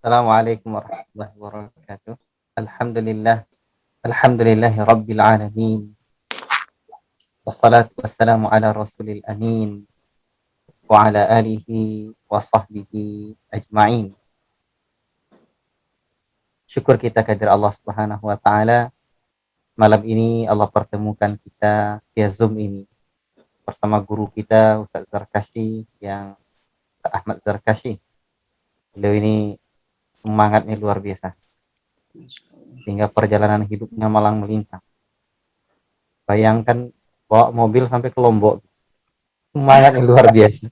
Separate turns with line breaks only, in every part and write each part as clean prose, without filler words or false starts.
Assalamualaikum warahmatullahi wabarakatuh. Alhamdulillah, alhamdulillahi rabbil alamin. Wassalatu wassalamu ala rasulil amin wa ala alihi wa sahbihi ajma'in. Syukur kita kehadirat Allah Subhanahu wa taala. Malam ini Allah pertemukan kita via Zoom ini bersama guru kita Ustaz Zarkashi yang Ahmad Zarkashi. Beliau ini semangatnya luar biasa sehingga perjalanan hidupnya malang melintang. Bayangkan bawa mobil sampai ke Lombok, semangatnya luar biasa.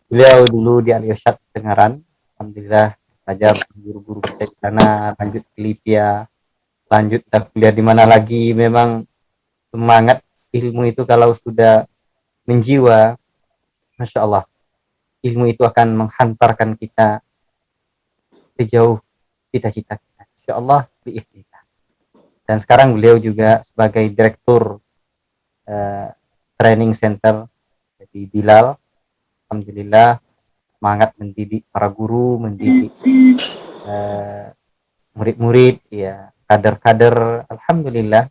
Beliau dulu di Al-Irsyad Tengaran, alhamdulillah belajar guru-guru kita di sana, lanjut ke Libya, lanjut kuliah di mana lagi. Memang semangat ilmu itu kalau sudah menjiwa, Masya Allah, ilmu itu akan menghantarkan kita sejauh cita-cita kita. Insya Allah, biiznillah. Dan sekarang beliau juga sebagai direktur training center di Bilal. Alhamdulillah, semangat mendidik para guru, mendidik murid-murid, ya, kader-kader. Alhamdulillah,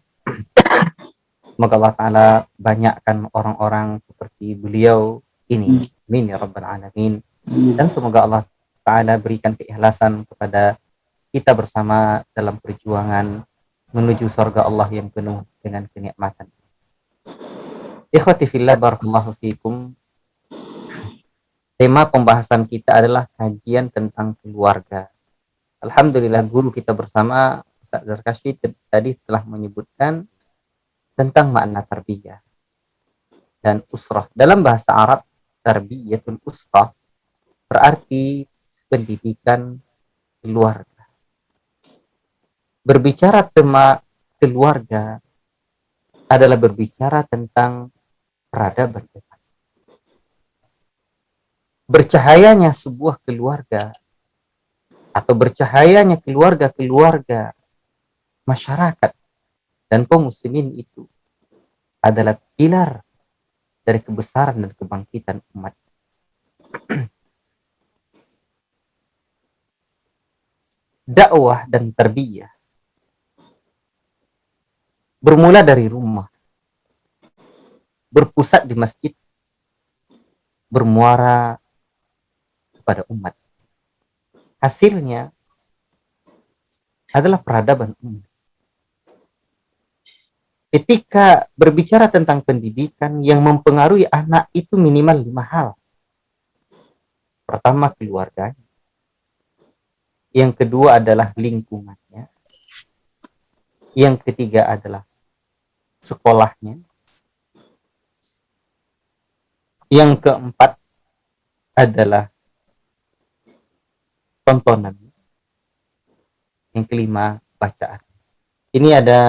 semoga Allah Ta'ala banyakkan orang-orang seperti beliau ini. Amin ya Rabbal Alamin. Dan semoga Allah Ta'ala berikan keikhlasan kepada kita bersama dalam perjuangan menuju surga Allah yang penuh dengan kenikmatan. Ikhwati fillah, barakallahu fikum. Tema pembahasan kita adalah kajian tentang keluarga. Alhamdulillah, guru kita bersama Ustaz Zarkashi tadi telah menyebutkan tentang makna tarbiyah dan usrah. Dalam bahasa Arab, tarbiyatul usrah berarti pendidikan keluarga. Berbicara tema keluarga adalah berbicara tentang peradaban. Bercahayanya sebuah keluarga atau bercahayanya keluarga-keluarga masyarakat dan kaum muslimin itu adalah pilar dari kebesaran dan kebangkitan umat. Dakwah dan tarbiyah bermula dari rumah, berpusat di masjid, bermuara kepada umat. Hasilnya adalah peradaban umat. Ketika berbicara tentang pendidikan, yang mempengaruhi anak itu minimal 5 hal. Pertama, keluarganya. Yang kedua adalah lingkungannya. Yang ketiga adalah sekolahnya. Yang keempat adalah tontonan. Yang kelima, bacaan. Ini ada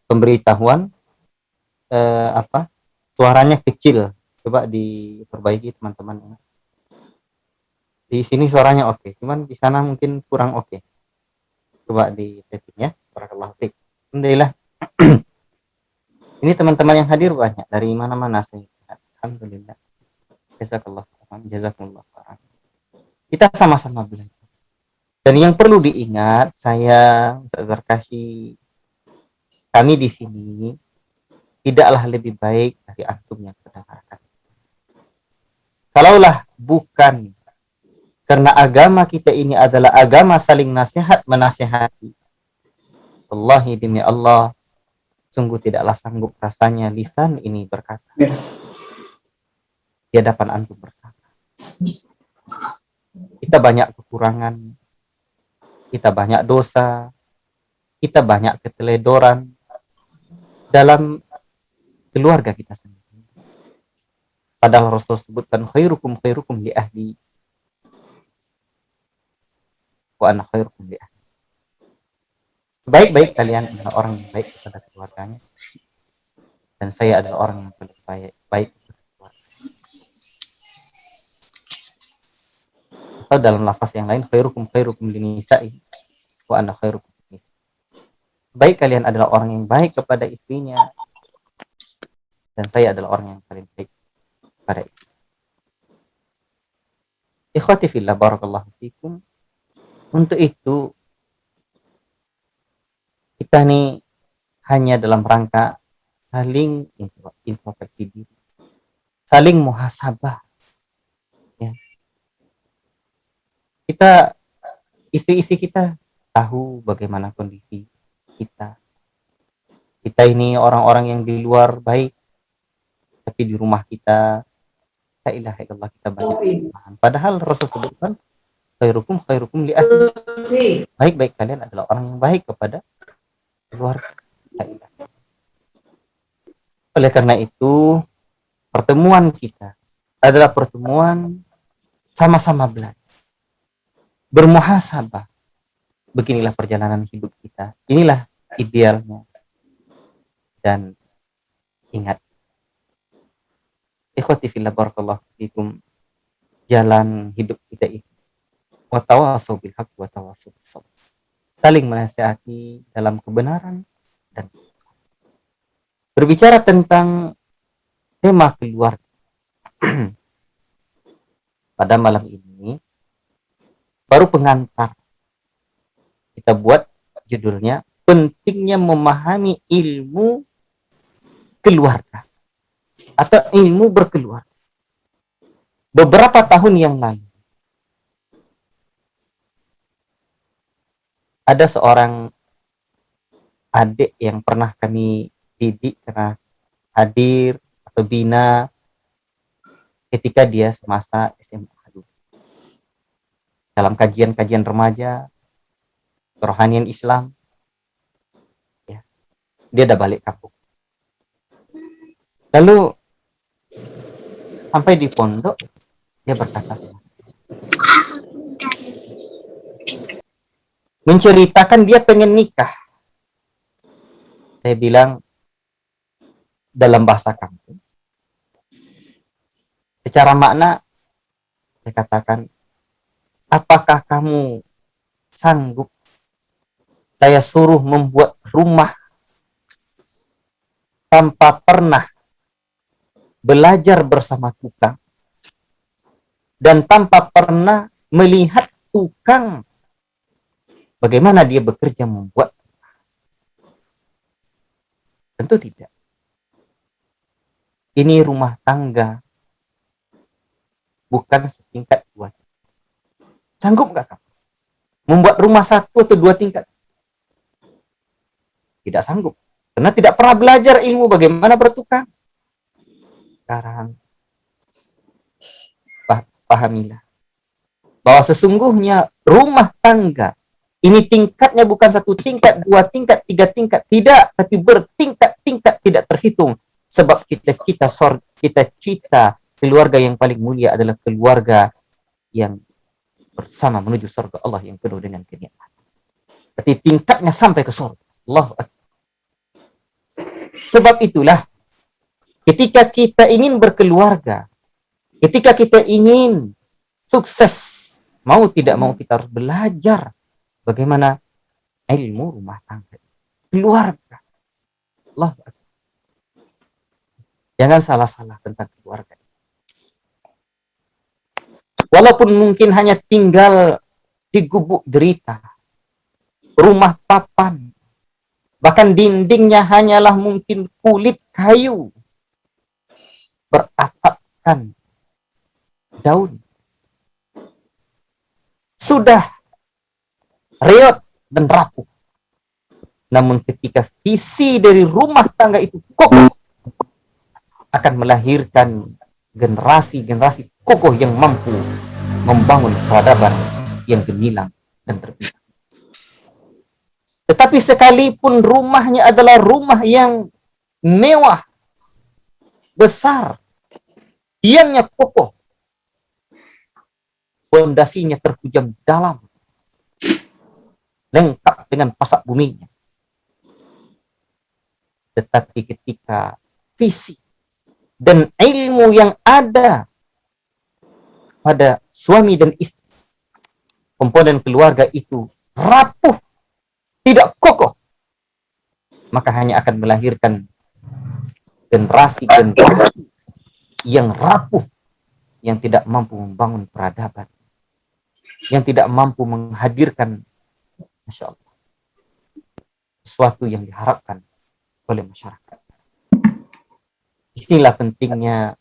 pemberitahuan suaranya kecil, coba diperbaiki teman-teman. Di sini suaranya oke, cuman di sana mungkin kurang oke. Coba di setting ya. Barakallahu fiik. Alhamdulillah. Ini teman-teman yang hadir banyak dari mana-mana saya. Alhamdulillah. Jazakallah khairan, jazakumullah khairan. Kita sama-sama belajar. Dan yang perlu diingat, saya Ustaz Zarkashi, kami di sini tidaklah lebih baik dari antum yang mendengarkan. Kalaulah bukan karena agama kita ini adalah agama saling nasihat menasihati, wallahi demi Allah, sungguh tidaklah sanggup rasanya lisan ini berkata di hadapan antum bersama. Kita banyak kekurangan, kita banyak dosa, kita banyak keteledoran dalam keluarga kita sendiri. Padahal Rasul sebutkan khairukum li ahli wa ana khairukum li ahli. Baik-baik kalian adalah orang yang baik kepada keluarganya, dan saya adalah orang yang paling baik kepada keluarga. Atau dalam lafaz yang lain, khairukum li nisa'i wa ana khairukum li nisa'i. Baik kalian adalah orang yang baik kepada istrinya, dan saya adalah orang yang paling baik kepada istri. Ikhwati fillah, barakallahu fikum. Untuk itu kita nih hanya dalam rangka saling introspeksi diri, saling muhasabah. Ya. Kita isi kita tahu bagaimana kondisi kita. Kita ini orang-orang yang di luar baik, tapi di rumah kita, la ilaha illallah, kita banyak kesalahan. Padahal Rasul sebutkan, khairukum khairukum li ahli. Baik-baik kalian adalah orang yang baik kepada keluarga. Oleh karena itu, pertemuan kita adalah pertemuan sama-sama belajar, bermuhasabah. Beginilah perjalanan hidup kita. Inilah idealnya. Dan ingat, ikhwati fillah barakallahu fikum, jalan hidup kita itu wa tawasau bil haq wa tawasau bis sabr. Saling menasihati dalam kebenaran dan berbicara tentang tema keluarga. Pada malam ini baru pengantar, kita buat judulnya pentingnya memahami ilmu keluarga atau ilmu berkeluarga. Beberapa tahun yang lalu ada seorang adik yang pernah kami didik karena hadir atau bina ketika dia semasa SMA dalam kajian-kajian remaja kerohanian Islam. Ya, dia udah balik kampung. Lalu sampai di pondok dia berkata sama saya, menceritakan dia pengen nikah. Saya bilang dalam bahasa kampung, secara makna saya katakan, apakah kamu sanggup saya suruh membuat rumah tanpa pernah belajar bersama tukang dan tanpa pernah melihat tukang bagaimana dia bekerja membuat? Tentu tidak. Ini rumah tangga, bukan setingkat dua. Sanggup nggak kamu membuat rumah satu atau dua tingkat? Tidak sanggup, karena tidak pernah belajar ilmu bagaimana bertukang. Sekarang pahamilah bahwa sesungguhnya rumah tangga ini tingkatnya bukan satu tingkat, dua tingkat, tiga tingkat, tidak, tapi bertingkat-tingkat tidak terhitung. Sebab kita cita keluarga yang paling mulia adalah keluarga yang bersama menuju surga Allah yang penuh dengan kenikmatan. Berarti tingkatnya sampai ke surga. Allah. Sebab itulah ketika kita ingin berkeluarga, ketika kita ingin sukses, mau tidak mau kita harus belajar bagaimana ilmu rumah tangga, keluarga. Allah. Jangan salah-salah tentang keluarga. Walaupun mungkin hanya tinggal di gubuk derita, rumah papan, bahkan dindingnya hanyalah mungkin kulit kayu, beratapkan daun. Sudah reot dan rapuh. Namun ketika visi dari rumah tangga itu kokoh, akan melahirkan generasi-generasi kokoh yang mampu membangun peradaban yang gemilang dan terpisah. Tetapi sekalipun rumahnya adalah rumah yang mewah, besar, tiangnya kokoh, fondasinya terhujam dalam, lengkap dengan pasak buminya. Tetapi ketika visi dan ilmu yang ada pada suami dan istri, komponen keluarga itu rapuh, tidak kokoh, maka hanya akan melahirkan generasi-generasi yang rapuh, yang tidak mampu membangun peradaban. yang tidak mampu menghadirkan, Masya Allah, sesuatu yang diharapkan oleh masyarakat. Inilah pentingnya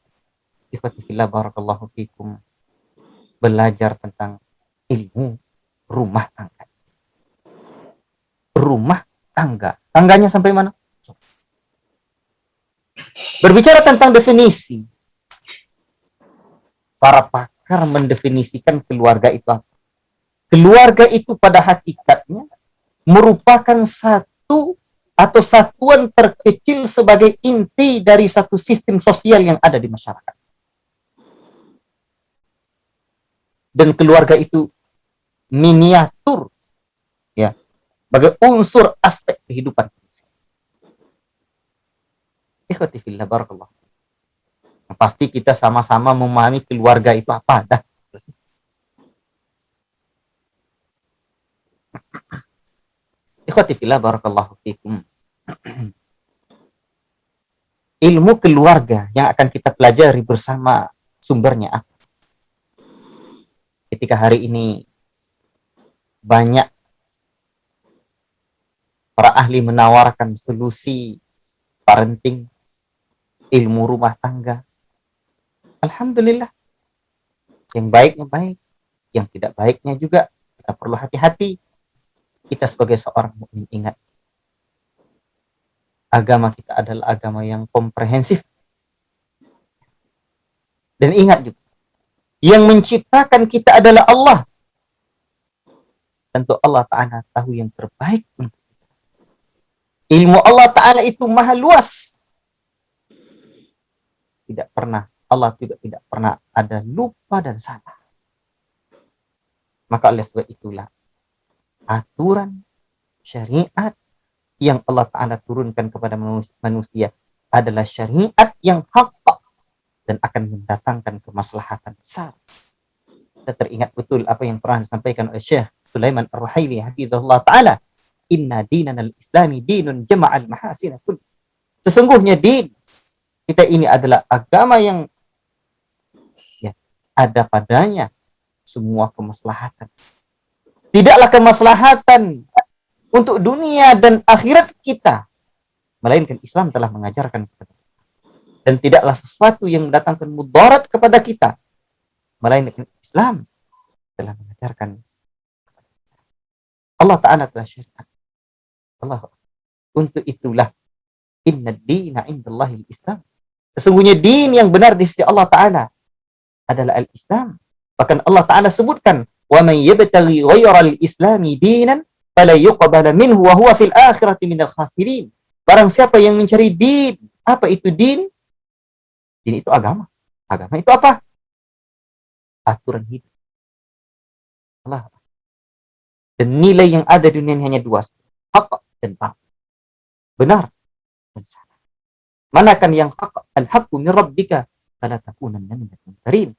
ikhwatifillah barakallahu fikum belajar tentang ilmu rumah tangga. Rumah tangga. Tangganya sampai mana? Berbicara tentang definisi, para pakar mendefinisikan keluarga itu apa? Keluarga itu pada hakikatnya merupakan satu atau satuan terkecil sebagai inti dari satu sistem sosial yang ada di masyarakat. Dan keluarga itu miniatur, ya, sebagai unsur aspek kehidupan. Ikhwati fillah barakallah. Nah, pasti kita sama-sama memahami keluarga itu apa dah. Ikhwati fillah barakallahu fikum. Ilmu keluarga yang akan kita pelajari bersama sumbernya apa? Ketika hari ini banyak para ahli menawarkan solusi parenting, ilmu rumah tangga, alhamdulillah, yang baiknya baik, yang tidak baiknya juga kita perlu hati-hati. Kita sebagai seorang mukmin ingat, agama kita adalah agama yang komprehensif. Dan ingat juga, yang menciptakan kita adalah Allah. Tentu Allah Ta'ala tahu yang terbaik untuk kita. Ilmu Allah Ta'ala itu maha luas. Tidak pernah, Allah juga tidak pernah ada lupa dan salah. Maka oleh sebab itulah, aturan syariat yang Allah Ta'ala turunkan kepada manusia adalah syariat yang hak dan akan mendatangkan kemaslahatan besar. Kita teringat betul apa yang pernah disampaikan oleh Syekh Sulaiman Ar-Ruhaili hafizahullah Ta'ala, inna dinana al-islami dinun jama'al mahasina kull. Sesungguhnya din kita ini adalah agama yang ya, ada padanya semua kemaslahatan. Tidaklah kemaslahatan untuk dunia dan akhirat kita, melainkan Islam telah mengajarkan kepada kita. Dan tidaklah sesuatu yang mendatangkan mudarat kepada kita, melainkan Islam telah mengajarkan. Allah Ta'ala telah syariat. Allah. Untuk itulah, inna dina indallahil Islam. Sesungguhnya din yang benar di sisi Allah Ta'ala adalah al-Islam. Bahkan Allah Ta'ala sebutkan, وَمَنْ يَبْتَغِي غَيْرَ الْإِسْلَامِ دِينًا فَلَا يُقْبَلَ مِنْهُ وَهُوَ فِي الْآخِرَةِ مِنَ الْخَاسِرِينَ. Barang siapa yang mencari din. Apa itu din? Din itu agama. Agama itu apa? Aturan hidup. Allah. Dan nilai yang ada di dunia hanya dua. Hak dan batil. Benar dan salah. Manakan yang hak? Al-haqqu min rabbika fala takunanna minal mumtarin.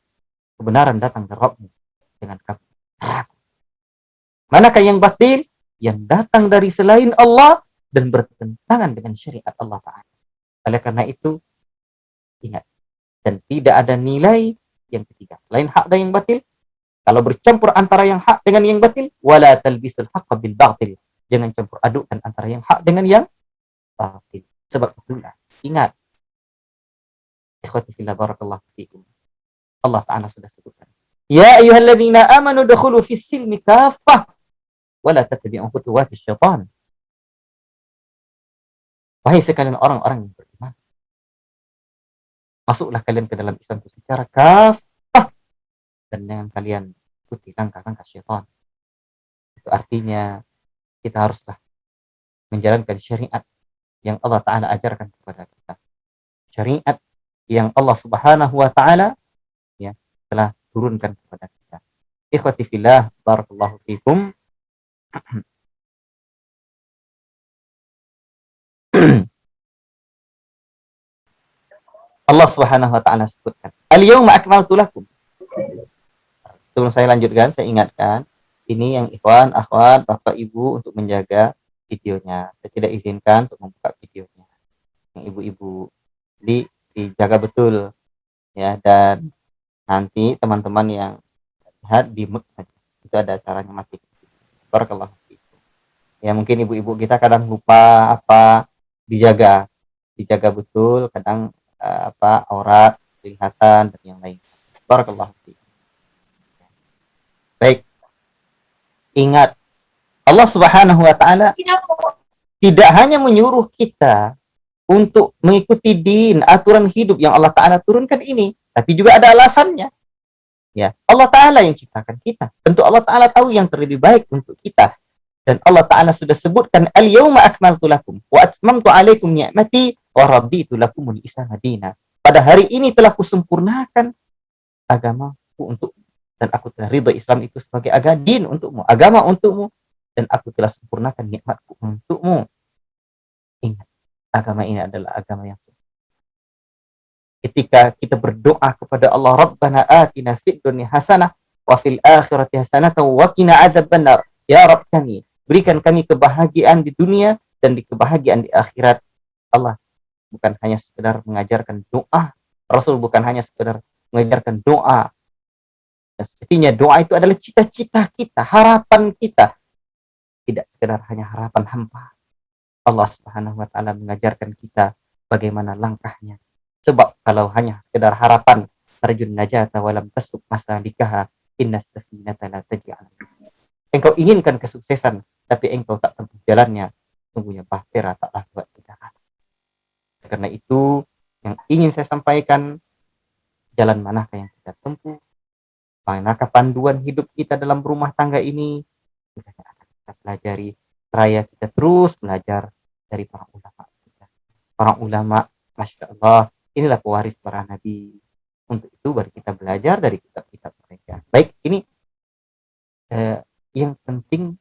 Kebenaran datang dari Rabbmu. Dengan kamu ragu. Manakah yang batil? Yang datang dari selain Allah dan bertentangan dengan syariat Allah Ta'ala. Oleh karena itu, ingat, dan tidak ada nilai yang ketiga selain hak dan yang batil. Kalau bercampur antara yang hak dengan yang batil, wala talbisul haqqa bil batil. Jangan campur adukkan antara yang hak dengan yang batil. Sebab itulah, ingat, ikhwati fillah barakallahu fikum, Allah Ta'ala sudah sebutkan, ya ayyuhalladzina amanu dukhulu fis silmi kaffah wala tattabi'u khutuwatis syaitan. Wahai sekalian orang-orang yang beriman, masuklah kalian ke dalam Islam itu secara kafah dan jangan kalian ikuti langkah-langkah syaitan. Itu artinya kita haruslah menjalankan syariat yang Allah Ta'ala ajarkan kepada kita. Syariat yang Allah Subhanahu wa Ta'ala ya telah turunkan kepada kita. Ikhwati fillah barakallahu fikum. Allah Subhanahu wa Ta'ala sebutkan, al-yawma akmaltu lakum. Sebelum saya lanjutkan, saya ingatkan, ini yang ikhwan, akhwat, bapak, ibu untuk menjaga videonya. Saya tidak izinkan untuk membuka videonya. Yang ibu-ibu dijaga betul ya, dan nanti teman-teman yang lihat di mute saja. Itu ada caranya mati. Barakallahu fiikum. Ya mungkin ibu-ibu kita kadang lupa apa dijaga betul, kadang apa aurat kelihatan dan yang lain. Barakallahu fiikum. Baik, ingat Allah Subhanahu wa taala tidak hanya menyuruh kita untuk mengikuti din, aturan hidup yang Allah Ta'ala turunkan ini, tapi juga ada alasannya. Ya, Allah Ta'ala yang ciptakan kita. Tentu Allah Ta'ala tahu yang terlebih baik untuk kita. Dan Allah Ta'ala sudah sebutkan, Al-yawma akmaltu lakum, wa atmamtu alaikum ni'mati, wa raditu lakumul Islam madina. Pada hari ini telah kusempurnakan agamaku untukmu. Dan aku telah ridha Islam itu sebagai din untukmu, agama untukmu. Dan aku telah sempurnakan nikmatku untukmu. Ingat, agama ini adalah agama yang sempurna. Ketika kita berdoa kepada Allah, Rabbana atina fid dunya hasanah wa fil akhirati hasanah wa qina adzabannar. Ya Rabb kami, berikan kami kebahagiaan di dunia dan di kebahagiaan di akhirat. Allah bukan hanya sekedar mengajarkan doa, Rasul bukan hanya sekedar mengajarkan doa. Sesungguhnya doa itu adalah cita-cita kita, harapan kita. Tidak sekedar hanya harapan hampa. Allah Subhanahu wa taala mengajarkan kita bagaimana langkahnya. Sebab kalau hanya sekedar harapan tarjun najata walam tasuk masalikaha innas safinata la tajri 'ala. Engkau inginkan kesuksesan tapi engkau tak tempuh jalannya, sungguhnya bahtera taklah buat darah. Karena itu yang ingin saya sampaikan, jalan manakah yang kita tempuh, manakah panduan hidup kita dalam rumah tangga ini, akan kita pelajari. Raya kita terus belajar dari para ulama kita. Para ulama, Masya Allah, inilah pewaris para nabi. Untuk itu baru kita belajar dari kitab-kitab mereka. Baik, ini yang penting.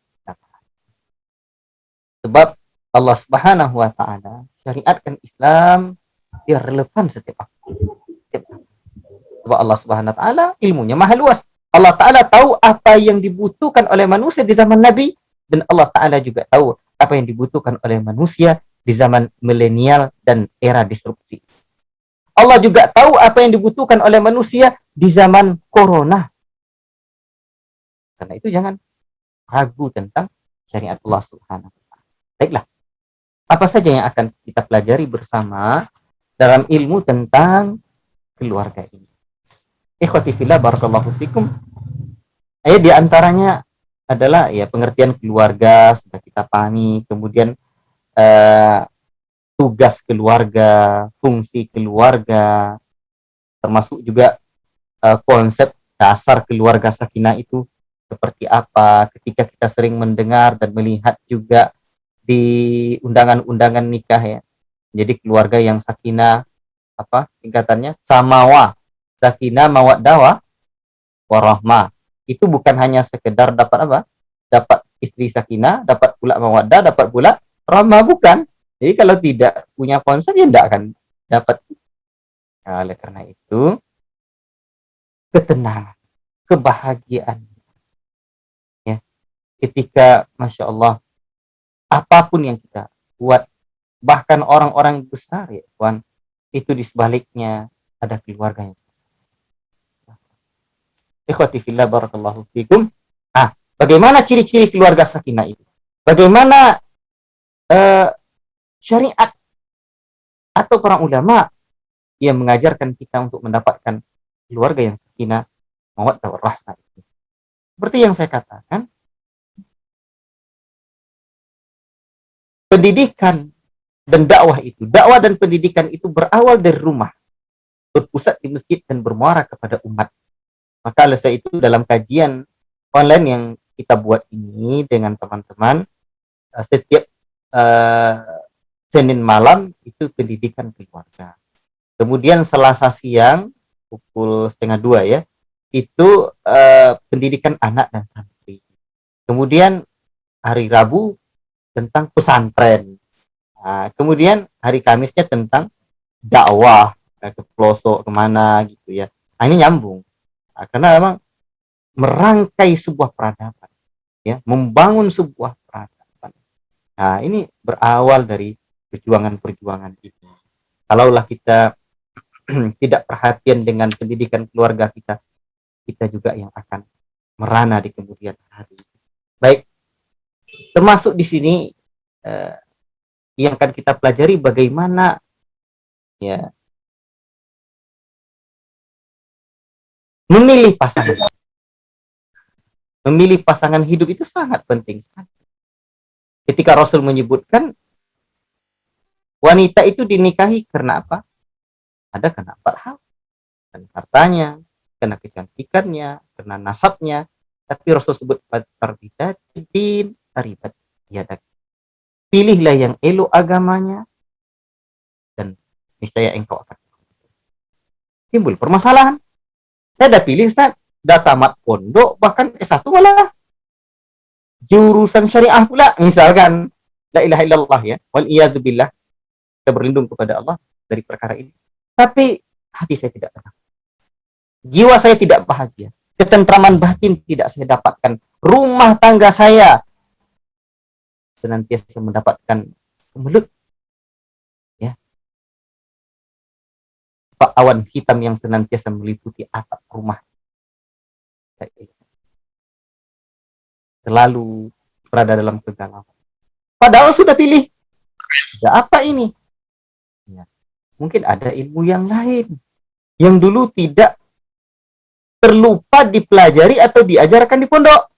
Sebab Allah Subhanahu wa taala syariatkan Islam biar relevan setiap waktu. Sebab Allah Subhanahu wa taala ilmunya maha luas. Allah taala tahu apa yang dibutuhkan oleh manusia di zaman Nabi, dan Allah taala juga tahu apa yang dibutuhkan oleh manusia di zaman milenial dan era disrupsi. Allah juga tahu apa yang dibutuhkan oleh manusia di zaman corona. Karena itu jangan ragu tentang syariat Allah Subhanahu wa taala. Baiklah. Apa saja yang akan kita pelajari bersama dalam ilmu tentang keluarga ini? Ikhwati fillah barakallahu fikum. Di antaranya adalah ya pengertian keluarga sudah kita pahami, kemudian tugas keluarga, fungsi keluarga, termasuk juga konsep dasar keluarga sakinah itu seperti apa. Ketika kita sering mendengar dan melihat juga di undangan-undangan nikah ya, jadi keluarga yang sakinah, apa tingkatannya, samawa, sakinah mawaddah warahmah. Itu bukan hanya sekedar dapat apa, dapat istri sakinah, dapat pula mawaddah, dapat pula rahmah, bukan. Jadi kalau tidak punya konsep ya tidak akan dapat. Nah, oleh karena itu ketenangan, kebahagiaan ya, ketika Masya Allah apapun yang kita buat, bahkan orang-orang besar ya kawan, itu di sebaliknya ada keluarganya. Ikhwati fillah barakallahu fikum. Bagaimana ciri-ciri keluarga sakinah itu? Bagaimana syariat atau para ulama yang mengajarkan kita untuk mendapatkan keluarga yang sakinah, mawaddah warahmah? Seperti yang saya katakan, pendidikan dan dakwah dan pendidikan itu berawal dari rumah, berpusat di masjid dan bermuara kepada umat. Maka oleh sebab itu dalam kajian online yang kita buat ini dengan teman-teman, setiap Senin malam itu pendidikan keluarga. Kemudian Selasa siang pukul 1:30 ya, itu pendidikan anak dan santri. Kemudian hari Rabu tentang pesantren. Kemudian hari Kamisnya tentang dakwah ke pelosok kemana gitu ya. Ini nyambung. Karena memang merangkai sebuah peradaban, ya, membangun sebuah peradaban. Ini berawal dari perjuangan-perjuangan ini. Kalaulah kita tidak perhatian dengan pendidikan keluarga kita, kita juga yang akan merana di kemudian hari. Baik, termasuk di sini yang akan kita pelajari bagaimana ya memilih pasangan. Memilih pasangan hidup itu sangat penting. Ketika Rasul menyebutkan wanita itu dinikahi karena apa? Ada karena 4 hal. Karena hartanya, karena kecantikannya, karena nasabnya. Tapi Rasul sebut tarbidatin taribat yadak. Pilihlah yang elok agamanya dan niscaya engkau akan timbul permasalahan. Saya udah pilih Ustaz, udah tamat pondok, bahkan S1 malah jurusan syariah pula, misalkan. La ilaha illallah ya, wal iyadzubillah. Kita berlindung kepada Allah dari perkara ini. Tapi hati saya tidak tenang. Jiwa saya tidak bahagia. Ketentraman batin tidak saya dapatkan. Rumah tangga saya senantiasa mendapatkan kemelut. Ya. Awan hitam yang senantiasa meliputi atap rumah. Selalu berada dalam kegalauan. Padahal sudah pilih. Sudah apa ini? Ya. Mungkin ada ilmu yang lain. Yang dulu tidak terlupa dipelajari atau diajarkan di pondok.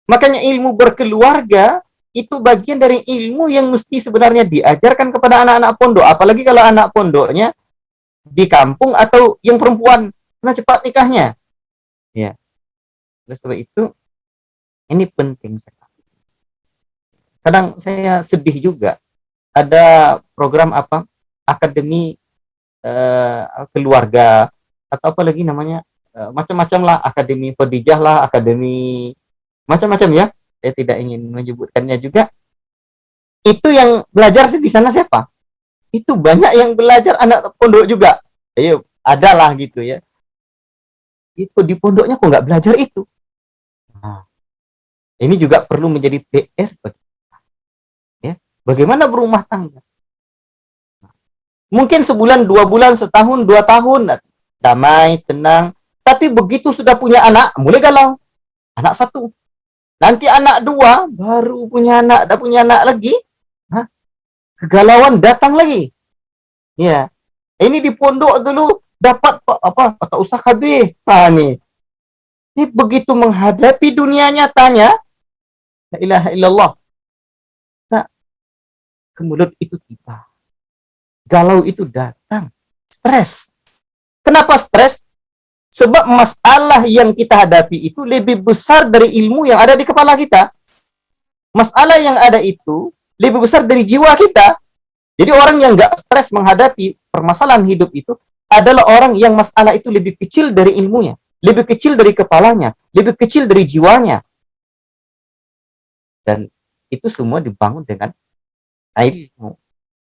Makanya ilmu berkeluarga itu bagian dari ilmu yang mesti sebenarnya diajarkan kepada anak-anak pondok. Apalagi kalau anak pondoknya di kampung atau yang perempuan, karena cepat nikahnya. Ya. Oleh sebab itu, ini penting sekali. Kadang saya sedih juga. Ada program apa? Akademi keluarga atau apa lagi namanya? Macam-macam lah, akademi Khadijah lah, akademi macam-macam ya. Saya tidak ingin menyebutkannya juga. Itu yang belajar di sana siapa? Itu banyak yang belajar anak pondok juga. Ayo, adalah gitu ya. Itu di pondoknya kok nggak belajar itu. Nah, ini juga perlu menjadi PR bagi kita. Ya, bagaimana berumah tangga? Mungkin sebulan, 2 bulan, setahun, 2 tahun, damai, tenang. Tapi begitu sudah punya anak, mulai galau. Anak 1. Nanti anak 2, baru punya anak, dah punya anak lagi. Hah? Kegalauan datang lagi. Ya. Ini di pondok dulu dapat apa? Tak usah habis. Nah, nih. Ini begitu menghadapi dunia nyatanya, la ilaha illallah. Nah, kemulut itu tiba. Galau itu datang. Stres. Kenapa stres? Sebab masalah yang kita hadapi itu lebih besar dari ilmu yang ada di kepala kita. Masalah yang ada itu lebih besar dari jiwa kita. Jadi orang yang nggak stres menghadapi permasalahan hidup itu adalah orang yang masalah itu lebih kecil dari ilmunya, lebih kecil dari kepalanya, lebih kecil dari jiwanya. Dan itu semua dibangun dengan ilmu.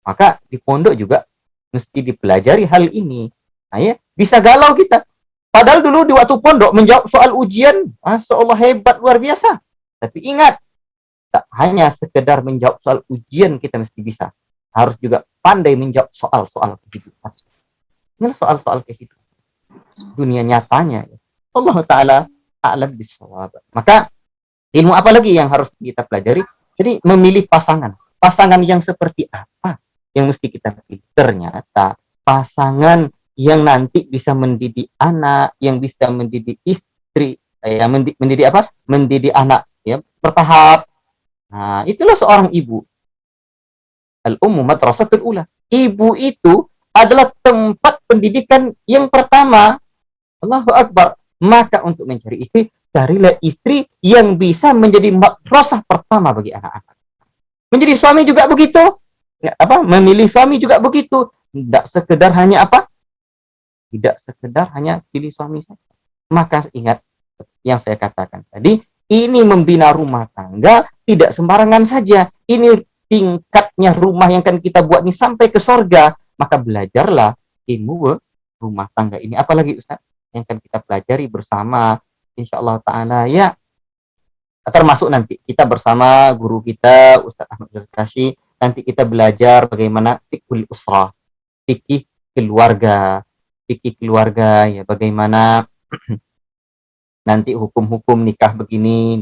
Maka di pondok juga mesti dipelajari hal ini. Nah, ya, bisa galau kita. Padahal dulu di waktu pondok menjawab soal ujian, Masya Allah hebat, luar biasa. Tapi ingat, tak hanya sekedar menjawab soal ujian kita mesti bisa. Harus juga pandai menjawab soal-soal kehidupan. Ini soal-soal kehidupan. Dunia nyatanya. Allah Ta'ala a'lam bis-shawab. Maka ilmu apa lagi yang harus kita pelajari? Jadi memilih pasangan. Pasangan yang seperti apa yang mesti kita pilih? Ternyata pasangan yang nanti bisa mendidik anak, yang bisa mendidik istri, ya, mendidik apa? Mendidik anak, ya, bertahap. Nah, itulah seorang ibu. Al-ummu madrasatul ula. Ibu itu adalah tempat pendidikan yang pertama. Allahu Akbar. Maka untuk mencari istri, carilah istri yang bisa menjadi madrasah pertama bagi anak-anak. Menjadi suami juga begitu. Ya, apa? Memilih suami juga begitu. Tidak sekedar hanya apa? Tidak sekedar hanya pilih suami saja. Maka ingat yang saya katakan tadi, ini membina rumah tangga tidak sembarangan saja. Ini tingkatnya rumah yang akan kita buat ini sampai ke sorga. Maka belajarlah ilmu rumah tangga ini. Apalagi Ustaz yang akan kita pelajari bersama, insya Allah Ta'ala ya. Termasuk nanti kita bersama guru kita Ustaz Ahmad Zulkasyi, nanti kita belajar bagaimana fikih usrah, fikih keluarga, ya, bagaimana nanti hukum-hukum nikah begini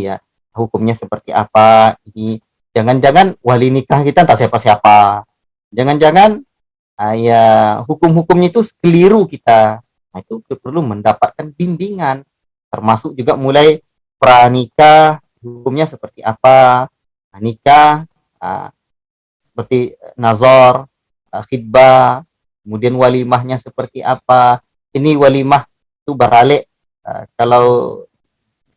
ya, hukumnya seperti apa. Ini jangan-jangan wali nikah kita tak siapa-siapa, jangan-jangan ya hukum-hukumnya itu keliru kita. Nah, itu perlu mendapatkan bimbingan, termasuk juga mulai pranikah hukumnya seperti apa, nikah seperti nazar, khidbah, kemudian walimahnya seperti apa. Ini walimah itu baralik, kalau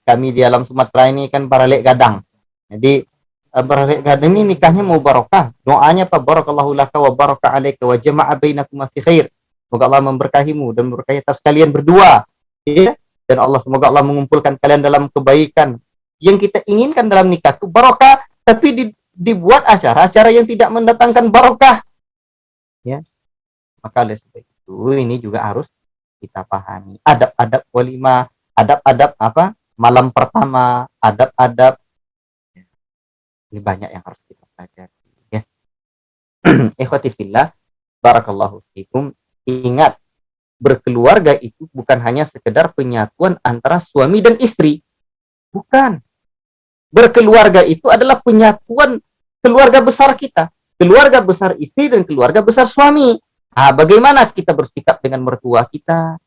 kami di alam Sumatera ini kan baralik gadang. Jadi baralik gadang ini nikahnya mau barokah. Doanya apa? Barakallahu laka wa baraka alaika wa jama'a bainakum fi khair. Semoga Allah memberkahimu dan memberkahi atas kalian berdua. Ya? Dan semoga Allah mengumpulkan kalian dalam kebaikan. Yang kita inginkan dalam nikah itu barokah, tapi dibuat acara-acara yang tidak mendatangkan barokah. Ya. Maka oleh sebab itu ini juga harus kita pahami. Adab-adab walimah, adab-adab apa? Malam pertama, adab-adab. Ini banyak yang harus kita pelajari, ya. Ikhwati fillah, barakallahu fikum. Ingat, berkeluarga itu bukan hanya sekedar penyatuan antara suami dan istri. Bukan. Berkeluarga itu adalah penyatuan keluarga besar kita. Keluarga besar istri dan keluarga besar suami. Nah, bagaimana kita bersikap dengan mertua kita?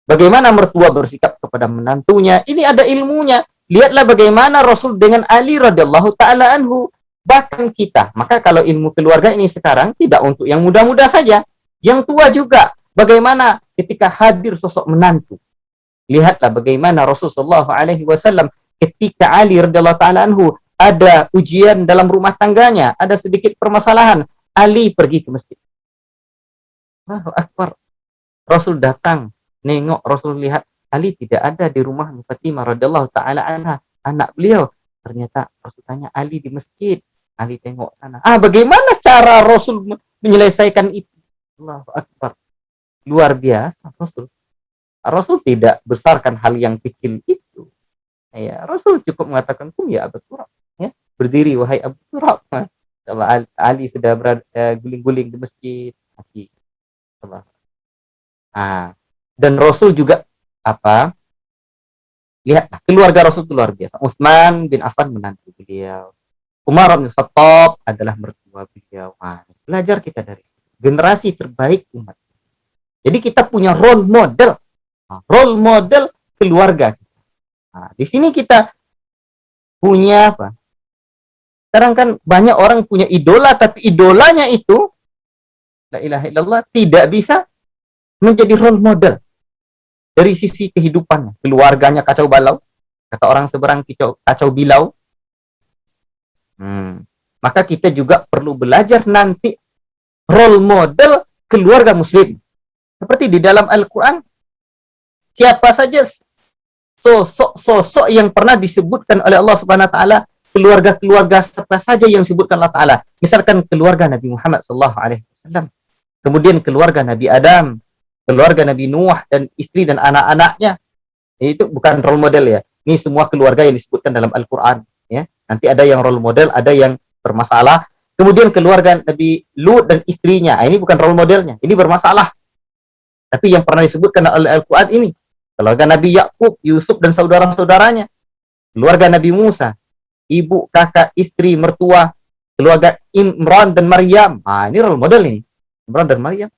Bagaimana mertua bersikap kepada menantunya? Ini ada ilmunya. Lihatlah bagaimana Rasul dengan Ali radhiyallahu taala anhu. Bahkan kita, maka kalau ilmu keluarga ini sekarang tidak untuk yang muda-muda saja, yang tua juga. Bagaimana ketika hadir sosok menantu? Lihatlah bagaimana Rasulullah SAW ketika Ali radhiyallahu taala anhu ada ujian dalam rumah tangganya, ada sedikit permasalahan, Ali pergi ke masjid. Allahu Akbar. Rasul datang, nengok, Rasul lihat Ali tidak ada di rumah Fatimah radhiyallahu taala anha, anak beliau. Ternyata Rasul tanya, Ali di masjid. Ali tengok sana. Bagaimana cara Rasul menyelesaikan itu? Allahu Akbar. Luar biasa Rasul. Rasul tidak besarkan hal yang kecil itu. Ya, Rasul cukup mengatakan, "Kum ya Abu Turab." Ya, berdiri wahai Abu Turab. Kalau Ali sudah guling-guling di masjid. Dan Rasul juga apa? Lihat, keluarga Rasul itu luar biasa. Utsman bin Affan menantu beliau. Umar bin Khattab adalah mertua beliau. Belajar kita dari generasi terbaik umat. Jadi kita punya role model. Role model keluarga. Di sini kita punya apa? Sekarang kan banyak orang punya idola, tapi idolanya itu la ilaha illallah tidak bisa menjadi role model dari sisi kehidupannya. Keluarganya kacau balau, kata orang seberang kacau bilau. Maka kita juga perlu belajar nanti role model keluarga muslim. Seperti di dalam Al-Quran, siapa saja sosok yang pernah disebutkan oleh Allah Subhanahu wa taala, keluarga-keluarga siapa saja yang disebutkan Allah taala. Misalkan keluarga Nabi Muhammad sallallahu alaihi wasallam, kemudian keluarga Nabi Adam, keluarga Nabi Nuh dan istri dan anak-anaknya. Itu bukan role model ya. Ini semua keluarga yang disebutkan dalam Al-Qur'an, ya. Nanti ada yang role model, ada yang bermasalah. Kemudian keluarga Nabi Lut dan istrinya. Ini bukan role modelnya, ini bermasalah. Tapi yang pernah disebutkan oleh Al-Qur'an ini, keluarga Nabi Yakub, Yusuf dan saudara-saudaranya. Keluarga Nabi Musa, ibu, kakak, istri, mertua, keluarga Imran dan Maryam. Ini role model ini. Imran dan Maryam.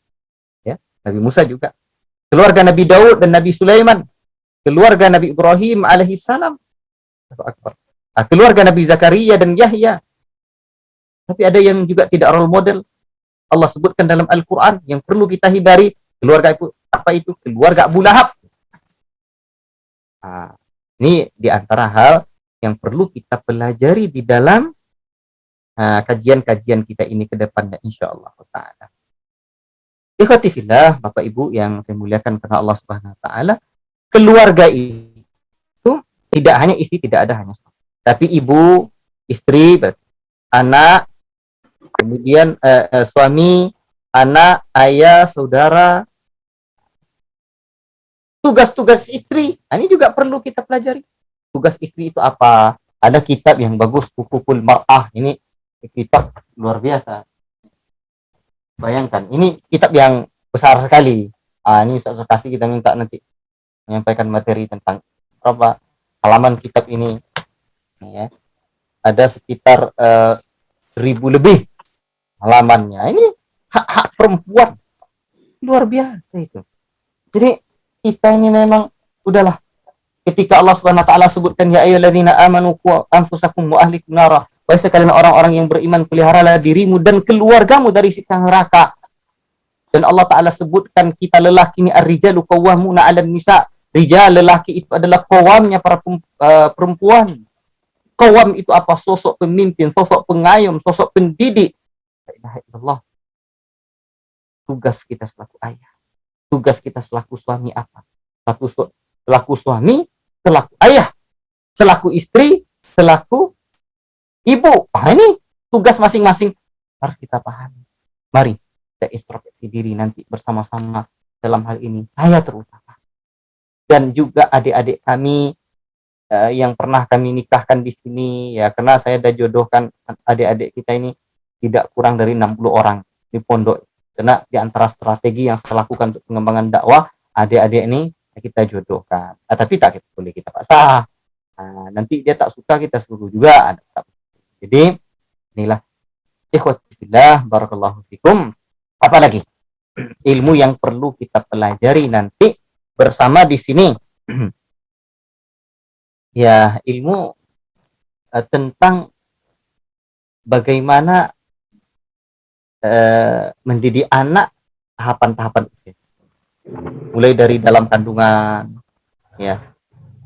Ya, Nabi Musa juga. Keluarga Nabi Daud dan Nabi Sulaiman. Keluarga Nabi Ibrahim alaihissalam. Keluarga Nabi Zakaria dan Yahya. Tapi ada yang juga tidak role model. Allah sebutkan dalam Al-Quran yang perlu kita hindari. Keluarga itu apa itu? Keluarga Abu Lahab. Ini diantara hal yang perlu kita pelajari di dalam kajian-kajian kita ini ke depannya, insyaallah ta'ala. Ikhwati fillah, Bapak Ibu yang saya muliakan karena Allah Subhanahu wa taala, keluarga itu tidak hanya istri, tidak ada hanya suami, tapi ibu, istri, anak, kemudian suami, anak, ayah, saudara. Tugas-tugas istri, ini juga perlu kita pelajari. Tugas istri itu apa? Ada kitab yang bagus, Hukukul Mar'ah. Ini kitab luar biasa. Bayangkan, ini kitab yang besar sekali. Ini saya kasih, kita minta nanti menyampaikan materi tentang berapa halaman kitab ini, ya. Ada sekitar 1000 lebih halamannya. Ini hak-hak perempuan luar biasa itu. Jadi kita ini memang udahlah, ketika Allah Subhanahu wa taala sebutkan ya ayyuhalladzina amanu qu anfusakum wa ahlikum nara, wahai sekalian orang-orang yang beriman, peliharalah dirimu dan keluargamu dari siksa neraka. Dan Allah taala sebutkan kita lelaki ini ar-rijalu qawwamuna 'alan nisa. Rijal, lelaki itu adalah qawamnya para perempuan. Qawam itu apa? Sosok pemimpin, sosok pengayom, sosok pendidik. La ilaha illallah. Tugas kita selaku ayah, tugas kita selaku suami apa? Selaku suami, selaku ayah, selaku istri, selaku ibu. Ini tugas masing-masing harus kita pahami. Mari kita introspeksi diri nanti bersama-sama dalam hal ini. Saya terutama dan juga adik-adik kami yang pernah kami nikahkan di sini, ya, karena saya sudah jodohkan adik-adik kita ini tidak kurang dari 60 orang di pondok. Karena di antara strategi yang saya lakukan untuk pengembangan dakwah, adik-adik ini kita jodohkan. Tapi tak boleh kita paksa. Nanti dia tak suka, kita suruh juga. Jadi inilah ikhwati fillah, barakallahu fikum. Apalagi ilmu yang perlu kita pelajari nanti bersama di sini. Ya, ilmu tentang bagaimana mendidik anak, tahapan-tahapan usia. Mulai dari dalam kandungan, ya,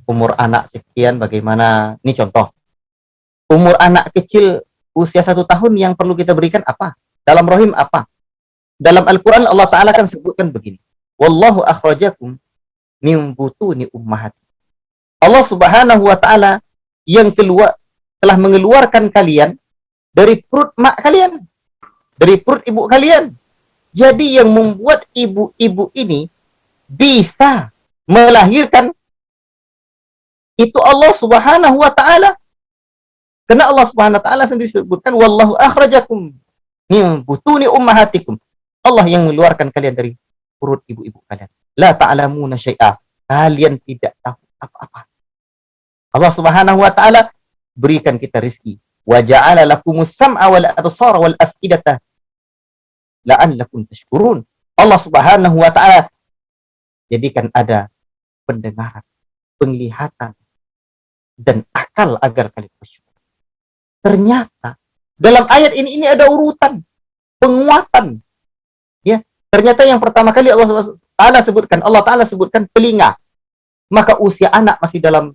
umur anak sekian bagaimana. Ini contoh. Umur anak kecil usia 1 tahun yang perlu kita berikan apa? Dalam rahim apa? Dalam Al-Quran Allah Ta'ala kan sebutkan begini. Wallahu akhrajakum min butuni ummahati. Allah Subhanahu wa Ta'ala yang telah mengeluarkan kalian dari perut mak kalian, dari perut ibu kalian. Jadi yang membuat ibu-ibu ini bisa melahirkan itu Allah Subhanahu wa Ta'ala. Karena Allah Subhanahu wa Ta'ala sendiri sebutkan wallahu akhrajakum min butuni ummahatikum. Allah yang mengeluarkan kalian dari perut ibu-ibu kalian. La ta'lamuna syai'a. Kalian tidak tahu apa-apa. Allah Subhanahu wa Ta'ala berikan kita rezeki. Wa ja'ala lakumus sam'a wal absara wal af'idata la'allakum tashkurun. Allah Subhanahu wa Ta'ala jadikan ada pendengaran, penglihatan, dan akal agar kalian bersyukur. Ternyata dalam ayat ini ada urutan penguatan. Ya, ternyata yang pertama kali Allah Ta'ala sebutkan telinga. Maka usia anak masih dalam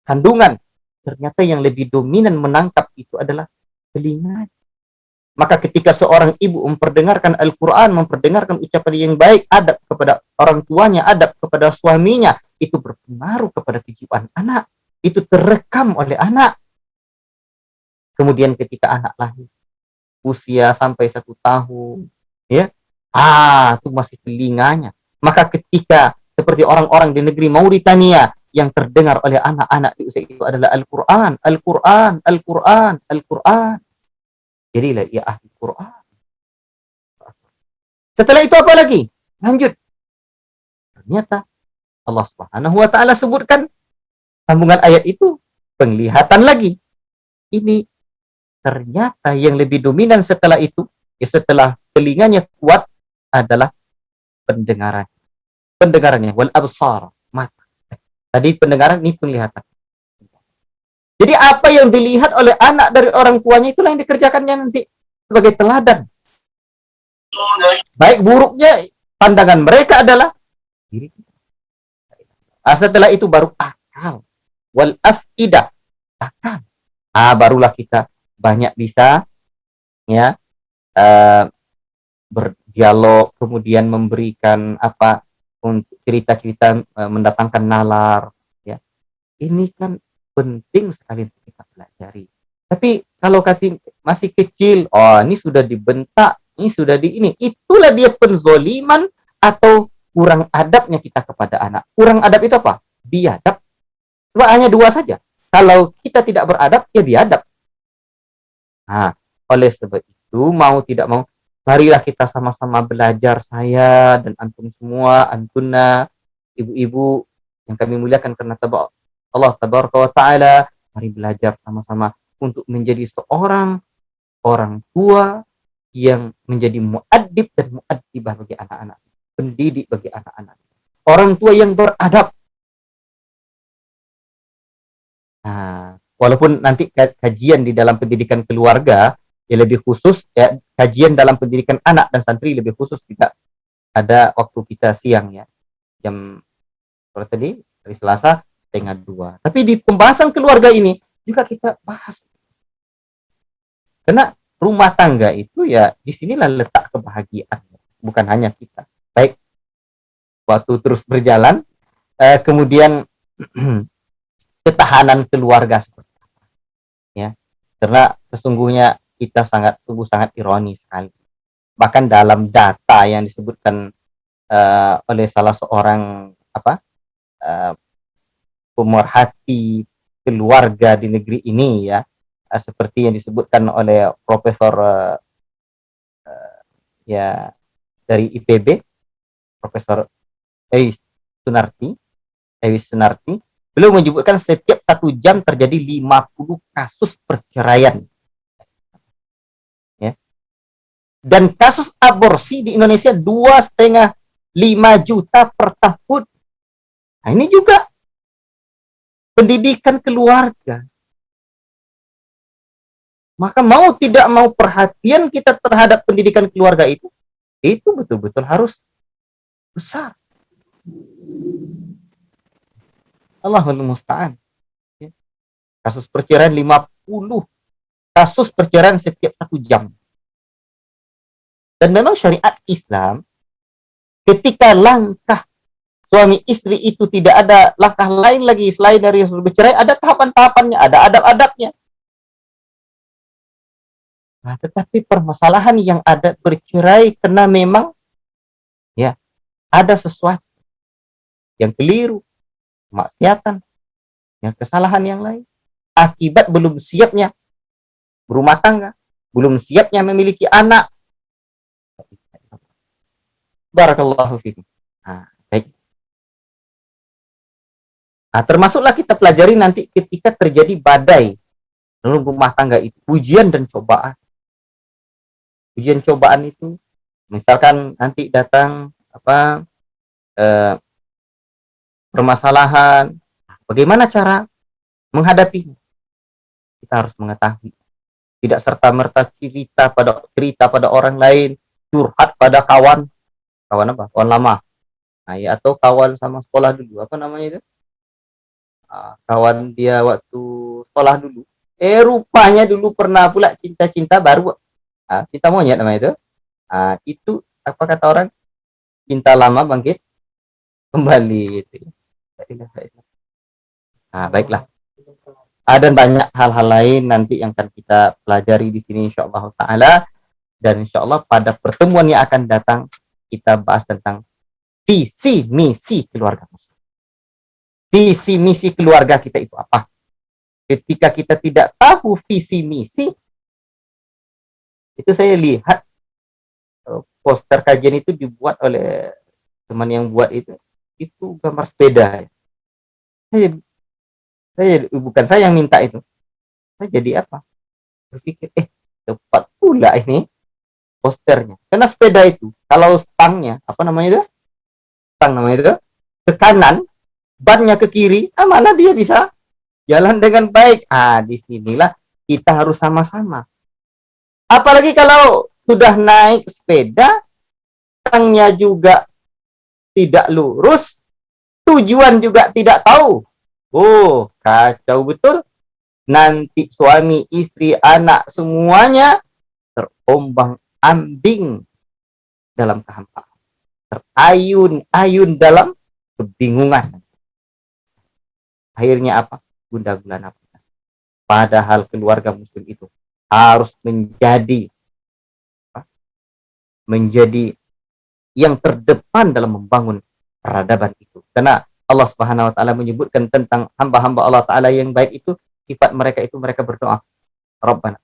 kandungan, ternyata yang lebih dominan menangkap itu adalah telinga. Maka ketika seorang ibu memperdengarkan Al-Quran, memperdengarkan ucapan yang baik, adab kepada orang tuanya, adab kepada suaminya, itu berpengaruh kepada kejiwaan anak. Itu terekam oleh anak. Kemudian ketika anak lahir, usia sampai 1 tahun, ya, itu masih telinganya. Maka ketika seperti orang-orang di negeri Mauritania, yang terdengar oleh anak-anak di usia itu adalah Al-Quran, Al-Quran, Al-Quran, Al-Quran. Jadilah ia ahli Quran. Setelah itu apa lagi? Lanjut. Ternyata Allah Subhanahu wa Ta'ala sebutkan sambungan ayat itu penglihatan lagi. Ini ternyata yang lebih dominan setelah itu, setelah telinganya kuat adalah pendengaran. Pendengarannya wal absar, mata. Tadi pendengaran, ini penglihatan. Jadi apa yang dilihat oleh anak dari orang tuanya itulah yang dikerjakannya nanti sebagai teladan. Baik buruknya pandangan mereka adalah diri. Setelah itu baru akal wal afidah, akal. Barulah kita banyak bisa, ya, berdialog, kemudian memberikan apa untuk cerita-cerita, mendatangkan nalar, ya. Ini kan penting sekali untuk kita pelajari. Tapi kalau masih kecil, ini sudah dibentak, ini sudah itulah dia penzoliman atau kurang adabnya kita kepada anak. Kurang adab itu apa? Biadab. Cuma hanya 2 saja. Kalau kita tidak beradab, ya biadab. Oleh sebab itu, mau tidak mau, marilah kita sama-sama belajar, saya dan antum semua, antuna, ibu-ibu yang kami muliakan karena Allah tabaraka wa taala, mari belajar sama-sama untuk menjadi seorang orang tua yang menjadi muaddib dan muaddibah bagi anak-anak, pendidik bagi anak-anak, orang tua yang beradab. Nah, walaupun nanti kajian di dalam pendidikan keluarga ya lebih khusus, ya kajian dalam pendidikan anak dan santri lebih khusus, tidak ada waktu kita siang ya, jam kalau tadi hari Selasa 1:30. Tapi di pembahasan keluarga ini juga kita bahas, karena rumah tangga itu ya disinilah letak kebahagiaan, bukan hanya kita. Baik waktu terus berjalan, kemudian ketahanan keluarga seperti ya, karena sesungguhnya kita sangat ironis sekali. Bahkan dalam data yang disebutkan oleh salah seorang uh, pemerhati keluarga di negeri ini ya, seperti yang disebutkan oleh Profesor ya dari IPB, Profesor Ewis Sunarti. Beliau menyebutkan setiap 1 jam terjadi 50 kasus perceraian. Ya. Dan kasus aborsi di Indonesia 2,5 juta per tahun. Nah, ini juga pendidikan keluarga. Maka mau tidak mau perhatian kita terhadap pendidikan keluarga itu betul-betul harus besar. Allahul musta'an. Ya. Kasus perceraian 50 kasus perceraian setiap 1 jam. Dan memang syariat Islam ketika langkah suami istri itu tidak ada langkah lain lagi selain dari bercerai, ada tahapan-tahapannya, ada adab-adabnya. Nah, tetapi permasalahan yang ada bercerai karena memang ya ada sesuatu yang keliru, maksiatan, yang kesalahan yang lain, akibat belum siapnya berumah tangga, belum siapnya memiliki anak. Barakallahu fikum. Nah, baik. Nah, termasuklah kita pelajari nanti ketika terjadi badai dalam rumah tangga itu, ujian dan cobaan. Ujian cobaan itu, misalkan nanti datang permasalahan, bagaimana cara menghadapinya? Kita harus mengetahui. Tidak serta-merta cerita pada orang lain, curhat pada kawan apa? Kawan lama. Nah, ya, atau kawan sama sekolah dulu, apa namanya itu? Kawan dia waktu sekolah dulu. Rupanya dulu pernah pula cinta-cinta baru. Cinta monyet namanya itu. Itu apa kata orang? Cinta lama bangkit kembali. Itu. Baiklah. Dan banyak hal-hal lain nanti yang akan kita pelajari di sini insyaallah taala, dan insyaallah pada pertemuan yang akan datang kita bahas tentang visi misi keluarga. Visi misi keluarga kita itu apa? Ketika kita tidak tahu visi misi, itu saya lihat poster kajian itu dibuat oleh teman yang buat itu gambar sepeda. Bukan saya yang minta itu. Saya jadi apa? Berpikir, tepat pula ini posternya. Karena sepeda itu, kalau stangnya, apa namanya itu? Stang namanya itu, ke kanan, bannya ke kiri, mana dia bisa jalan dengan baik. Disinilah kita harus sama-sama. Apalagi kalau sudah naik sepeda, stangnya juga tidak lurus, tujuan juga tidak tahu. Kacau betul. Nanti suami, istri, anak semuanya terombang-ambing dalam kehampaan, terayun-ayun dalam kebingungan. Akhirnya apa? Gundah gulana. Padahal keluarga muslim itu harus menjadi yang terdepan dalam membangun peradaban itu. Karena Allah Subhanahu wa taala menyebutkan tentang hamba-hamba Allah taala yang baik itu, sifat mereka itu mereka berdoa, Rabbana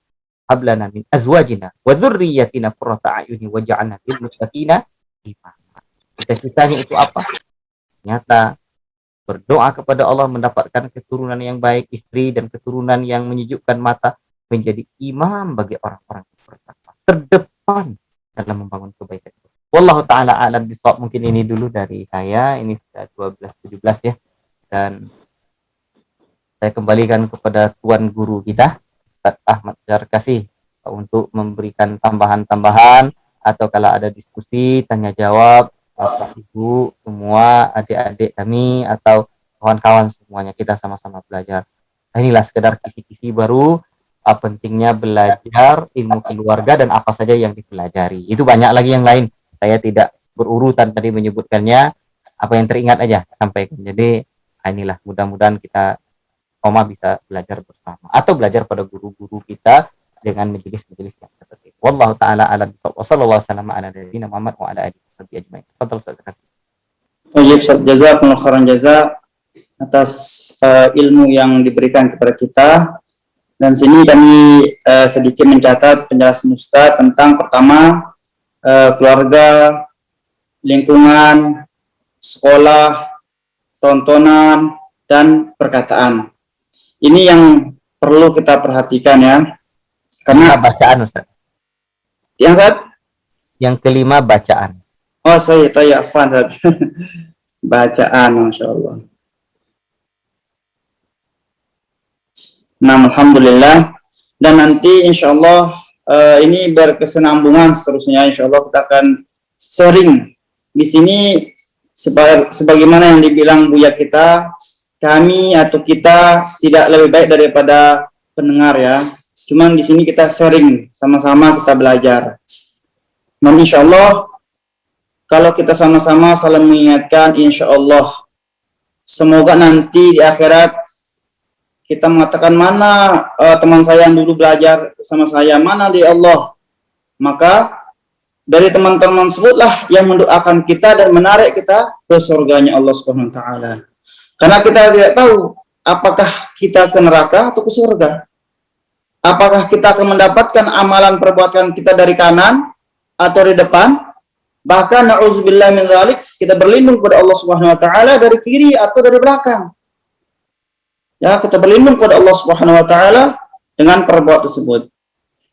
hablana min azwajina wa dzurriyyatina qurrata a'yuni waj'alna lil muttaqina imama. Cita-citanya itu apa? ternyata berdoa kepada Allah mendapatkan keturunan yang baik, istri dan keturunan yang menyejukkan mata, menjadi imam bagi orang-orang yang bertakwa, terdepan dalam membangun kebaikan. Wallahu taala alam bisawab. Mungkin ini dulu dari saya. Ini sudah 12:17 ya. Dan saya kembalikan kepada tuan guru kita, Ustaz Ahmad Zarkasi, untuk memberikan tambahan-tambahan atau kalau ada diskusi, tanya jawab, Bapak Ibu semua, adik-adik kami atau kawan-kawan semuanya, kita sama-sama belajar. Nah, inilah sekedar kisi-kisi baru, pentingnya belajar ilmu keluarga dan apa saja yang dipelajari. Itu banyak lagi yang lain. Saya tidak berurutan tadi menyebutkannya, apa yang teringat aja sampaikan. Jadi inilah mudah-mudahan kita bisa belajar bersama atau belajar pada guru-guru kita dengan majelis-majelis yang seperti itu. Wallahu taala alam bisawab. Wassallallahu wasallam ala nabiyyina Muhammad wa ala alihi washabihi ajmain. Fadhal Ustaz.
Baik, Ustaz, jazakumullah khairan jaza atas ilmu yang diberikan kepada kita. Dan sini kami sedikit mencatat penjelasan Ustaz tentang pertama keluarga, lingkungan, sekolah, tontonan, dan perkataan. Ini yang perlu kita perhatikan ya. Karena
bacaan Ustaz.
Yang Ustaz?
Yang kelima bacaan.
Oh, saya afwan Ustaz. Bacaan, Masya Allah. Nah, alhamdulillah. Dan nanti insya Allah ini berkesinambungan seterusnya. Insya Allah kita akan sharing di sini sebagaimana yang dibilang Buya kita, kami atau kita tidak lebih baik daripada pendengar ya. Cuman di sini kita sharing, sama-sama kita belajar. Dan insya Allah kalau kita sama-sama saling mengingatkan, insya Allah semoga nanti di akhirat kita mengatakan mana teman saya yang dulu belajar sama saya, mana di Allah. Maka dari teman-teman tersebutlah yang mendoakan kita dan menarik kita ke surganya Allah Subhanahu wa taala. Karena kita tidak tahu apakah kita ke neraka atau ke surga. Apakah kita akan mendapatkan amalan perbuatan kita dari kanan atau di depan? Bahkan na'udzubillah min dzalik, kita berlindung kepada Allah Subhanahu wa taala dari kiri atau dari belakang. Ya, kita berlindung kepada Allah Subhanahu wa taala dengan perbuatan tersebut.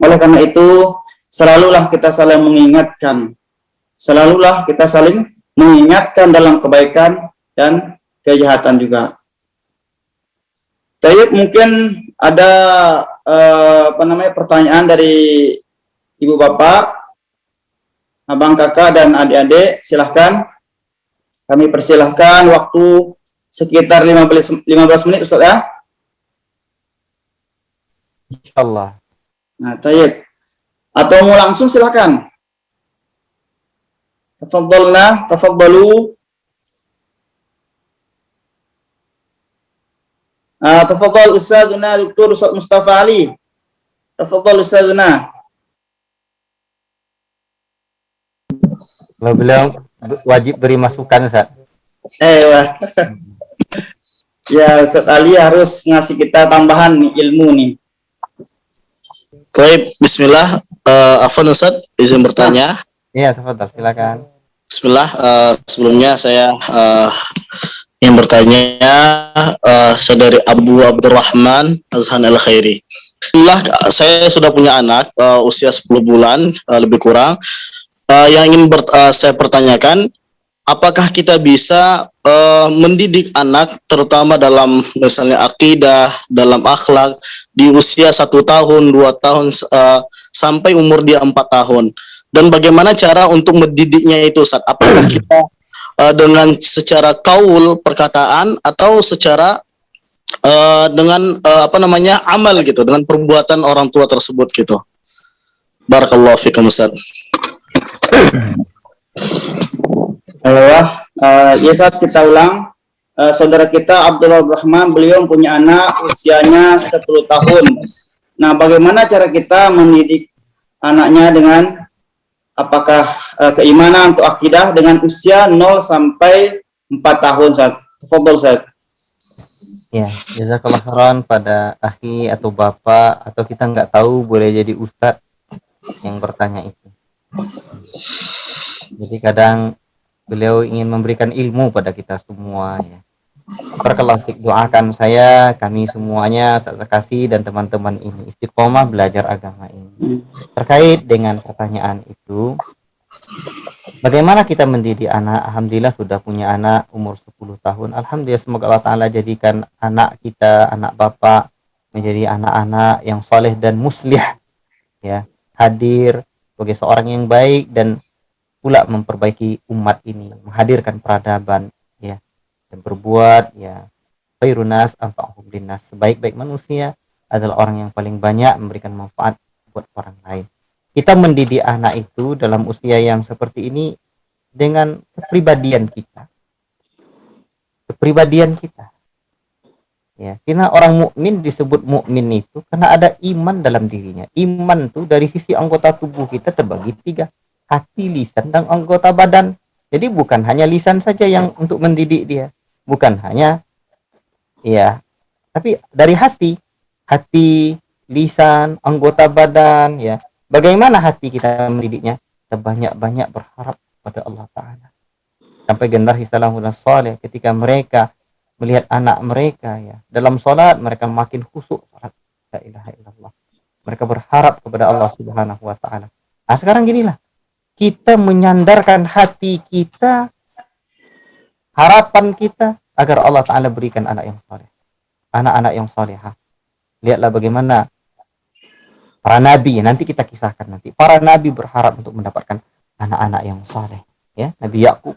Oleh karena itu, selalulah kita saling mengingatkan. Selalulah kita saling mengingatkan dalam kebaikan dan kejahatan juga. Tayyib, mungkin ada pertanyaan dari Ibu Bapak, Abang Kakak dan adik-adik, silahkan. Kami persilahkan waktu sekitar 15 menit Ustaz ya.
Insyaallah.
Nah, tayyib. Atau mau langsung silahkan. Tafadhalu. Tafadhal Ustazuna Dr. Ustaz Mustafa Ali. Tafadhal Ustazuna.
Kalau beliau wajib beri masukan Ustaz.
Wah. Ya, Ustaz Ali harus ngasih kita tambahan ilmu nih.
Baik, bismillah. Afwan Ustaz, izin bertanya.
Iya, tafadhal, silakan.
Bismillah, sebelumnya saya yang bertanya, saya dari Abu Abdurrahman Azhan Al-Khairi. Saya sudah punya anak usia 10 bulan lebih kurang. Yang ingin saya pertanyakan, apakah kita bisa mendidik anak terutama dalam misalnya akidah, dalam akhlak di usia 1 tahun, 2 tahun sampai umur dia 4 tahun? Dan bagaimana cara untuk mendidiknya itu, Ustaz? Apakah kita dengan secara kaul perkataan atau secara dengan amal gitu, dengan perbuatan orang tua tersebut gitu? Barakallahu fikum Ustaz.
Ya saat kita ulang, saudara kita Abdullah Rahman, beliau punya anak usianya 10 tahun. Nah, bagaimana cara kita mendidik anaknya dengan apakah keimanan atau akidah dengan usia 0 sampai 4 tahun Ustaz? Tafadhol Ustaz.
Ya, jazakallah khairan pada akhi atau bapak atau kita nggak tahu boleh jadi ustadz yang bertanya itu. Jadi kadang Beliau ingin memberikan ilmu pada kita semua ya. Barakallahu fiik, doakan saya, kami semuanya, Ustaz Kasih dan teman-teman ini istiqomah belajar agama ini. Terkait dengan pertanyaan itu, bagaimana kita mendidik anak? Alhamdulillah sudah punya anak umur 10 tahun. Alhamdulillah, semoga Allah Ta'ala jadikan anak kita, anak bapak, menjadi anak-anak yang soleh dan muslih ya, hadir sebagai seorang yang baik dan pula memperbaiki umat ini, menghadirkan peradaban ya, dan berbuat ya khairun nas anfa'uhum linnas, sebaik-baik manusia adalah orang yang paling banyak memberikan manfaat buat orang lain. Kita mendidik anak itu dalam usia yang seperti ini dengan kepribadian kita ya. Karena orang mukmin disebut mukmin itu karena ada iman dalam dirinya. Iman tuh dari sisi anggota tubuh kita terbagi 3, hati, lisan, dan anggota badan. Jadi bukan hanya lisan saja yang untuk mendidik dia, bukan hanya ya, tapi dari hati, lisan, anggota badan ya. Bagaimana hati kita mendidiknya? Kita banyak-banyak berharap pada Allah Ta'ala. Sampai generasi salafus saleh ketika mereka melihat anak mereka ya dalam sholat, mereka makin khusyuk sholat. La ilaha illallah. Mereka berharap kepada Allah Subhanahu wa Ta'ala. Nah, sekarang ginilah, kita menyandarkan hati kita, harapan kita agar Allah Ta'ala berikan anak yang saleh, anak-anak yang salehah. Lihatlah bagaimana para nabi, nanti kita kisahkan nanti. Para nabi berharap untuk mendapatkan anak-anak yang saleh ya. Nabi Yakub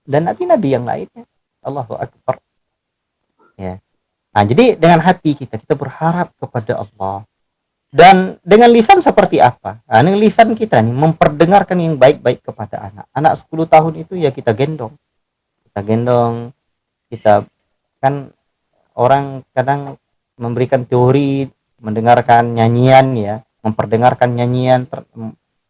dan nabi-nabi yang lainnya. Allahu Akbar ya. Nah, jadi dengan hati kita berharap kepada Allah. Dan dengan lisan seperti apa? Nah, dengan lisan kita nih memperdengarkan yang baik-baik kepada anak. Anak 10 tahun itu ya kita gendong. Kita kan orang kadang memberikan teori, mendengarkan nyanyian ya, memperdengarkan nyanyian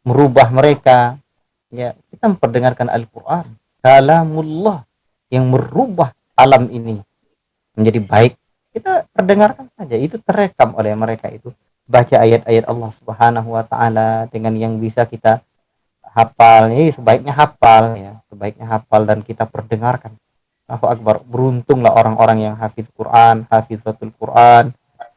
merubah mereka. Ya, kita memperdengarkan Al-Qur'an, kalamullah yang merubah alam ini menjadi baik. Kita perdengarkan saja, itu terekam oleh mereka itu. Baca ayat-ayat Allah Subhanahu wa Ta'ala dengan yang bisa kita hafal. Ini sebaiknya hafal dan kita perdengarkan. Allahu Akbar. Beruntunglah orang-orang yang hafiz Quran, hafizatul Quran,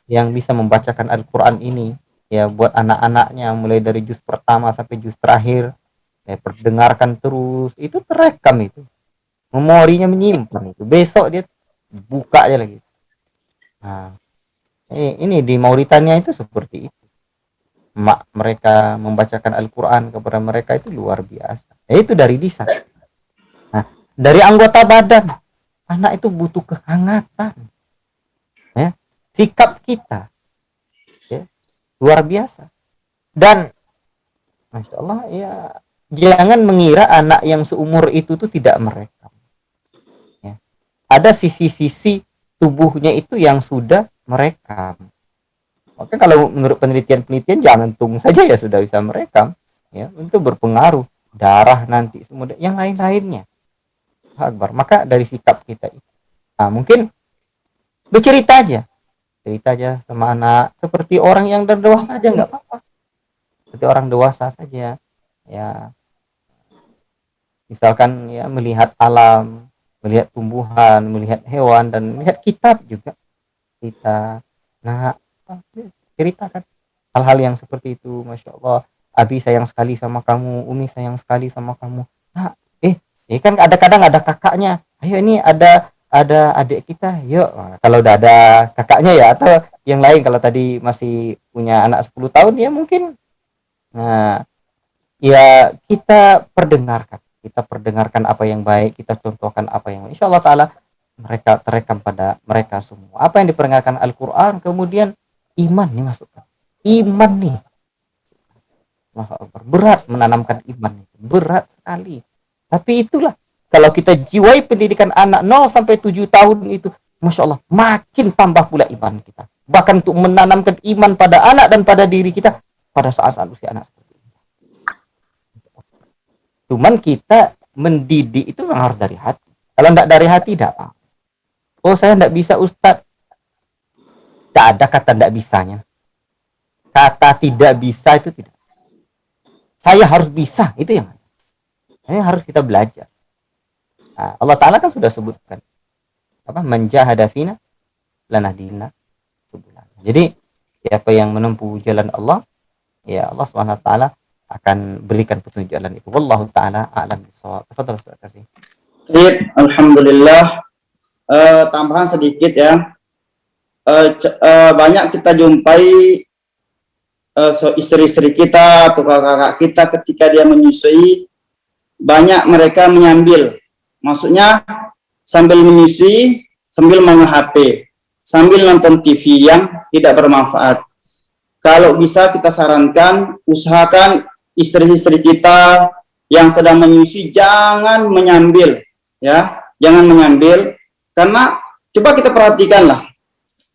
yang bisa membacakan Al-Quran ini ya buat anak-anaknya mulai dari juz pertama sampai juz terakhir. Ya, perdengarkan terus, itu terekam itu. Memorinya menyimpan itu. Besok dia buka aja lagi. Nah, ini di Mauritania itu seperti itu. Mak mereka membacakan Al-Quran kepada mereka itu luar biasa. Itu dari lisan. Nah, dari anggota badan, anak itu butuh kehangatan. Ya, sikap kita ya, luar biasa. Dan Masya Allah ya, jangan mengira anak yang seumur itu tuh tidak merekam. Ya. Ada sisi-sisi tubuhnya itu yang sudah merekam. Oke, kalau menurut penelitian jangan tung saja ya sudah bisa merekam. Ya, itu berpengaruh darah nanti semua yang lain-lainnya. Akbar. Maka dari sikap kita itu, nah, mungkin bercerita aja sama anak seperti orang yang dewasa aja nggak apa-apa. Seperti orang dewasa saja. Ya, misalkan ya melihat alam, melihat tumbuhan, melihat hewan, dan melihat kitab juga kita. Nah, ceritakan hal-hal yang seperti itu. Masya Allah, Abi sayang sekali sama kamu, Umi sayang sekali sama kamu. Nah, kan kadang ada kakaknya. Ayo ini ada adik kita. Yuk, kalau udah ada kakaknya ya, atau yang lain kalau tadi masih punya anak 10 tahun ya mungkin. Nah, ya kita perdengarkan apa yang baik, kita contohkan apa yang insya Allah Ta'ala mereka terekam pada mereka semua. Apa yang diperdengarkan Al-Quran, kemudian iman nih masukkan. Iman nih. Berat menanamkan iman. Berat sekali. Tapi itulah, kalau kita jiwai pendidikan anak 0 sampai 7 tahun itu, Masya Allah, makin tambah pula iman kita. Bahkan untuk menanamkan iman pada anak dan pada diri kita pada saat-saat usia anak seperti ini. Cuman kita mendidik itu memang harus dari hati. Kalau tidak dari hati, tidak apa. Oh, saya tidak bisa Ustadz. Tidak ada kata tidak bisanya. Kata tidak bisa itu tidak. Saya harus bisa, itu yang harus kita belajar. Nah, Allah Ta'ala kan sudah sebutkan apa, menjahada fina lanahdina subulana. Jadi siapa yang menempuh jalan Allah, ya Allah Subhanahu wa taala akan berikan petunjuk jalan itu. Wallahu taala a'lam bissawab. Tafadhal Ustaz kasih.
Baik, alhamdulillah. Tambahan sedikit ya. Banyak kita jumpai istri-istri kita atau kakak-kakak kita ketika dia menyusui, banyak mereka menyambil. Maksudnya sambil menyusui, sambil main HP, sambil nonton TV yang tidak bermanfaat. Kalau bisa kita sarankan, usahakan istri-istri kita yang sedang menyusui jangan menyambil, ya, jangan menyambil. Karena coba kita perhatikanlah,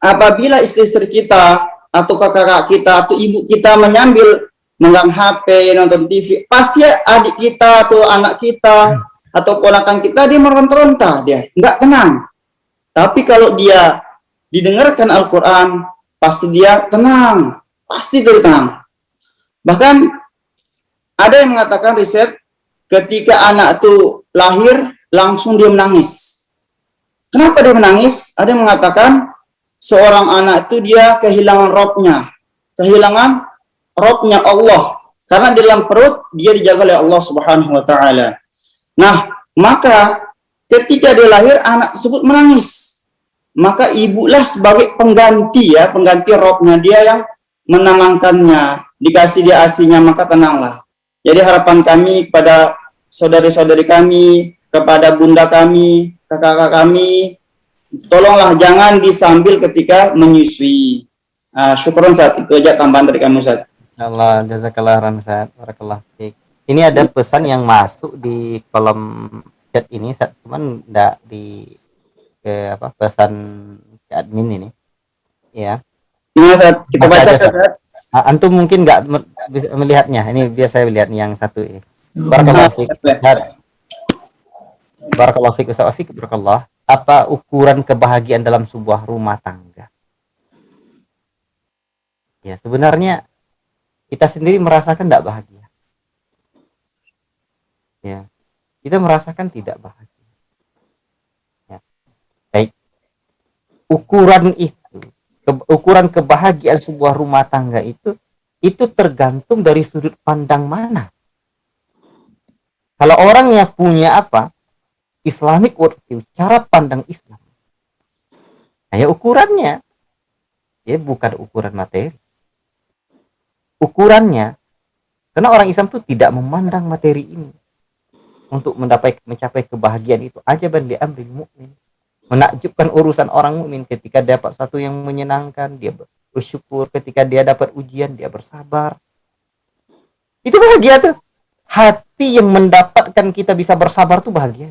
apabila istri-istri kita atau kakak kita atau ibu kita menyambil megang HP, nonton TV, pasti adik kita atau anak kita atau ponakan kita dia meronta-ronta, dia nggak tenang. Tapi kalau dia didengarkan Al-Quran, pasti dia tenang, pasti dia tenang. Bahkan ada yang mengatakan riset, ketika anak itu lahir langsung dia menangis. Kenapa dia menangis? Ada yang mengatakan seorang anak itu dia kehilangan rohnya, kehilangan rohnya Allah, karena di dalam perut dia dijaga oleh Allah Subhanahu wa taala. Nah, maka ketika dia lahir anak tersebut menangis, maka ibulah sebagai pengganti, ya, pengganti rohnya dia yang menenangkannya, dikasih dia asinya, maka tenanglah. Jadi harapan kami kepada saudari-saudari kami, kepada bunda kami, kakak-kakak kami, tolonglah jangan disambil ketika menyusui. Syukron Ustaz, itu aja tambahan dari kami Ustaz.
Allah jazakallah khairan Ustaz. Barakallah fiik. Ini ada pesan yang masuk di kolom chat ini Ustaz, cuman enggak di pesan ke admin ini. Ya.
Gimana Ustaz? Kita baca Ustaz.
Antum mungkin enggak bisa melihatnya. Ini biar saya lihat yang satu ini. Barakallah fiik. Barakallah fiik Ustaz. Barakallah. Apa ukuran kebahagiaan dalam sebuah rumah tangga? Ya, sebenarnya kita sendiri merasakan tidak bahagia. Ya, kita merasakan tidak bahagia. Ya. Baik. Ukuran itu, ukuran kebahagiaan sebuah rumah tangga itu tergantung dari sudut pandang mana. Kalau orangnya punya apa? Islamic worldview, cara pandang Islam. Nah, ya ukurannya, ya bukan ukuran materi. Ukurannya, karena orang Islam itu tidak memandang materi ini untuk mencapai kebahagiaan itu. Ajaban li amril mu'min. Menakjubkan urusan orang mukmin ketika dapat satu yang menyenangkan, dia bersyukur. Ketika dia dapat ujian, dia bersabar. Itu bahagia tuh. Hati yang mendapatkan kita bisa bersabar tuh bahagia.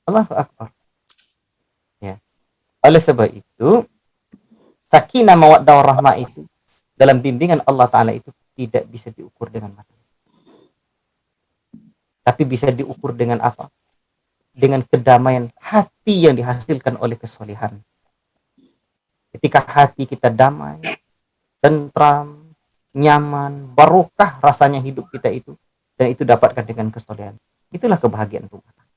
Allahu Akbar. Ya. Oleh sebab itu, sakinah mawaddah warahmah itu dalam bimbingan Allah Ta'ala itu tidak bisa diukur dengan materi. Tapi bisa diukur dengan apa? Dengan kedamaian hati yang dihasilkan oleh kesolehan. Ketika hati kita damai, tentram, nyaman, barokah rasanya hidup kita itu, dan itu dapatkan dengan kesolehan. Itulah kebahagiaan rumah tangga.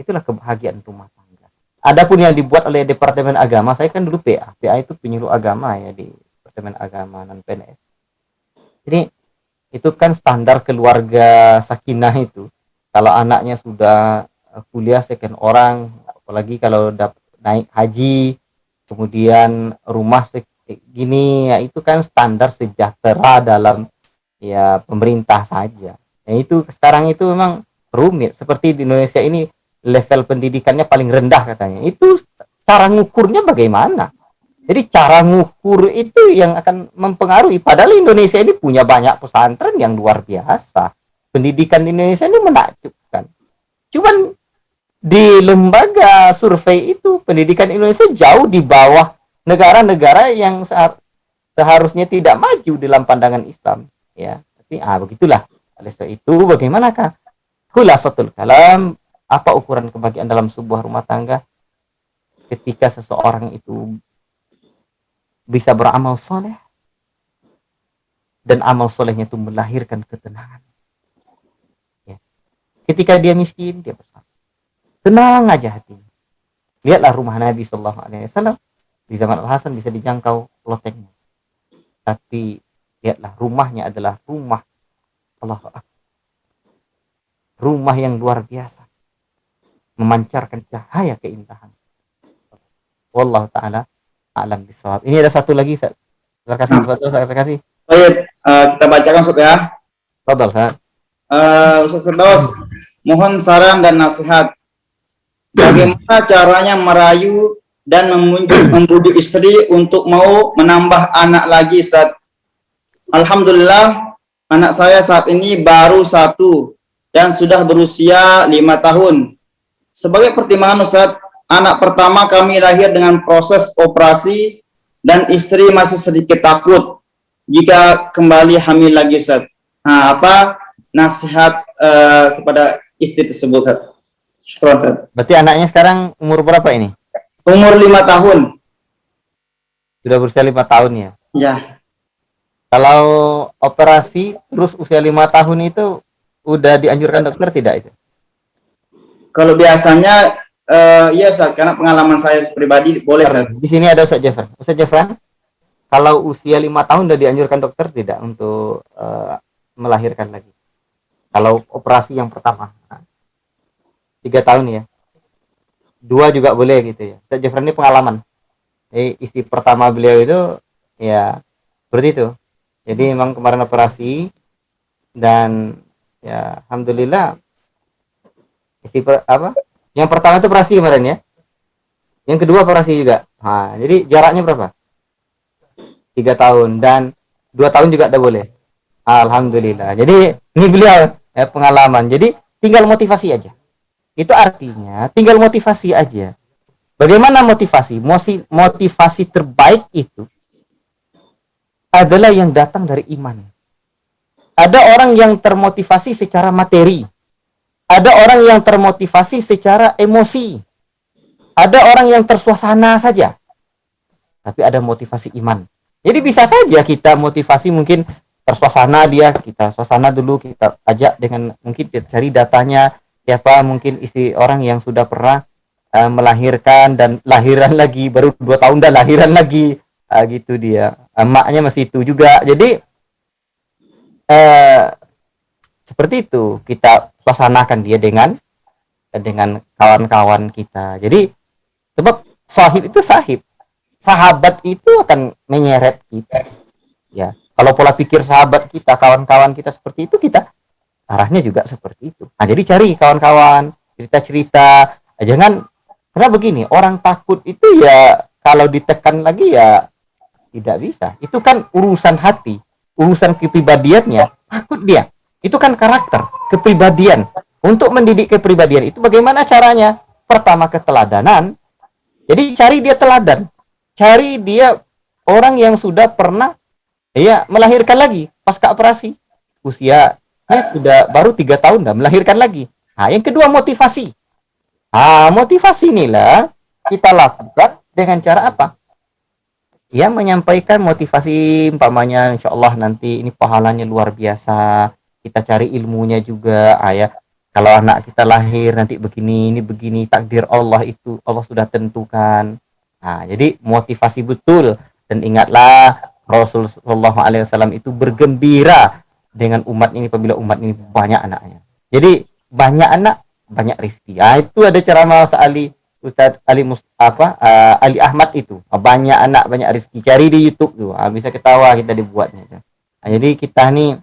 Itulah kebahagiaan rumah tangga. Adapun yang dibuat oleh Departemen Agama, saya kan dulu PA. PA itu penyuluh agama ya di Departemen Agama dan PNS. Jadi itu kan standar keluarga sakinah itu. Kalau anaknya sudah kuliah sekian orang, apalagi kalau naik haji, kemudian rumah segini, ya itu kan standar sejahtera dalam ya pemerintah saja. Nah itu sekarang itu memang rumit. Seperti di Indonesia ini level pendidikannya paling rendah katanya. Itu cara ngukurnya bagaimana? Jadi cara ngukur itu yang akan mempengaruhi. Padahal Indonesia ini punya banyak pesantren yang luar biasa. Pendidikan di Indonesia ini menakjubkan. Cuman di lembaga survei itu pendidikan Indonesia jauh di bawah negara-negara yang seharusnya tidak maju dalam pandangan Islam. Ya, tapi begitulah. Oleh sebab itu, bagaimanakah khulasatul kalam? Apa ukuran kebahagiaan dalam sebuah rumah tangga? Ketika seseorang itu bisa beramal soleh, dan amal solehnya itu melahirkan ketenangan. Ya. Ketika dia miskin, dia bersabar. tenang aja hati. Lihatlah rumah Nabi Shallallahu Alaihi Wasallam di zaman Al Hasan bisa dijangkau lotengnya, tapi lihatlah rumahnya adalah rumah Allah, rumah yang luar biasa, memancarkan cahaya keindahan. Wallahu taala alam bisawab. Ini ada satu lagi, saya kasih sesuatu, saya kasih.
Baik, kita bacakan Ustaz ya.
Tafadhal, Ustaz.
Ustaz Firdaus, mohon saran dan nasihat. Bagaimana caranya merayu dan membujuk istri untuk mau menambah anak lagi, Ustaz? Alhamdulillah, anak saya saat ini baru 1 dan sudah berusia 5 tahun. Sebagai pertimbangan, Ustaz, anak pertama kami lahir dengan proses operasi dan istri masih sedikit takut jika kembali hamil lagi, Ustaz. Nah, apa nasihat kepada istri tersebut, Ustaz? Syukran, Ustaz.
Berarti anaknya sekarang umur berapa ini?
Umur 5 tahun.
Sudah berusia 5 tahun ya?
Ya.
Kalau operasi terus usia 5 tahun itu udah dianjurkan dokter tidak itu?
Kalau biasanya iya, Ustaz, karena pengalaman saya pribadi boleh, Ustaz.
Di sini ada Ustaz Jafran. Ustaz Jafran, kalau usia 5 tahun udah dianjurkan dokter tidak untuk melahirkan lagi? Kalau operasi yang pertama 3 tahun ya, 2 juga boleh gitu ya. Ustaz Jafran ini pengalaman. Istri pertama beliau itu ya seperti itu. Jadi memang kemarin operasi dan ya alhamdulillah yang pertama itu operasi kemarin ya, yang kedua operasi juga. Nah, jadi jaraknya berapa? 3 tahun dan 2 tahun juga ada boleh. Alhamdulillah. Jadi ini beliau pengalaman. Jadi tinggal motivasi aja. Itu artinya tinggal motivasi aja. Bagaimana motivasi? Motivasi terbaik itu adalah yang datang dari iman. Ada orang yang termotivasi secara materi. Ada orang yang termotivasi secara emosi. Ada orang yang tersuasana saja. Tapi ada motivasi iman. Jadi bisa saja kita motivasi mungkin tersuasana dia, kita suasana dulu, kita ajak dengan mungkin cari datanya, siapa mungkin istri orang yang sudah pernah melahirkan dan lahiran lagi, baru 2 tahun dan lahiran lagi. Gitu dia, emaknya masih itu juga. Jadi seperti itu kita suasanakan dia dengan kawan-kawan kita. Jadi sebab sahib itu sahabat itu akan menyeret kita ya. Kalau pola pikir sahabat kita, kawan-kawan kita seperti itu, kita arahnya juga seperti itu. Nah, jadi cari kawan-kawan, cerita-cerita. Jangan, karena begini, orang takut itu ya kalau ditekan lagi ya tidak bisa. Itu kan urusan hati, urusan kepribadiannya. Takut dia. Itu kan karakter, kepribadian. Untuk mendidik kepribadian itu bagaimana caranya? Pertama, keteladanan. Jadi cari dia teladan. Cari dia orang yang sudah pernah melahirkan lagi pasca operasi. Usianya sudah baru 3 tahun dah melahirkan lagi. Nah, yang kedua motivasi. Motivasi inilah kita lakukan dengan cara apa? Ya, menyampaikan motivasi, umpamanya insya Allah nanti ini pahalanya luar biasa, kita cari ilmunya juga. Ya, kalau anak kita lahir nanti begini, ini begini, takdir Allah itu Allah sudah tentukan. Nah, jadi motivasi betul. Dan ingatlah Rasulullah SAW itu bergembira dengan umat ini apabila umat ini banyak anaknya. Jadi banyak anak, banyak rezeki. Itu ada ceramah Ustadz Ali Ahmad itu, banyak anak banyak rezeki, cari di YouTube tuh, bisa ketawa kita dibuatnya. Jadi kita nih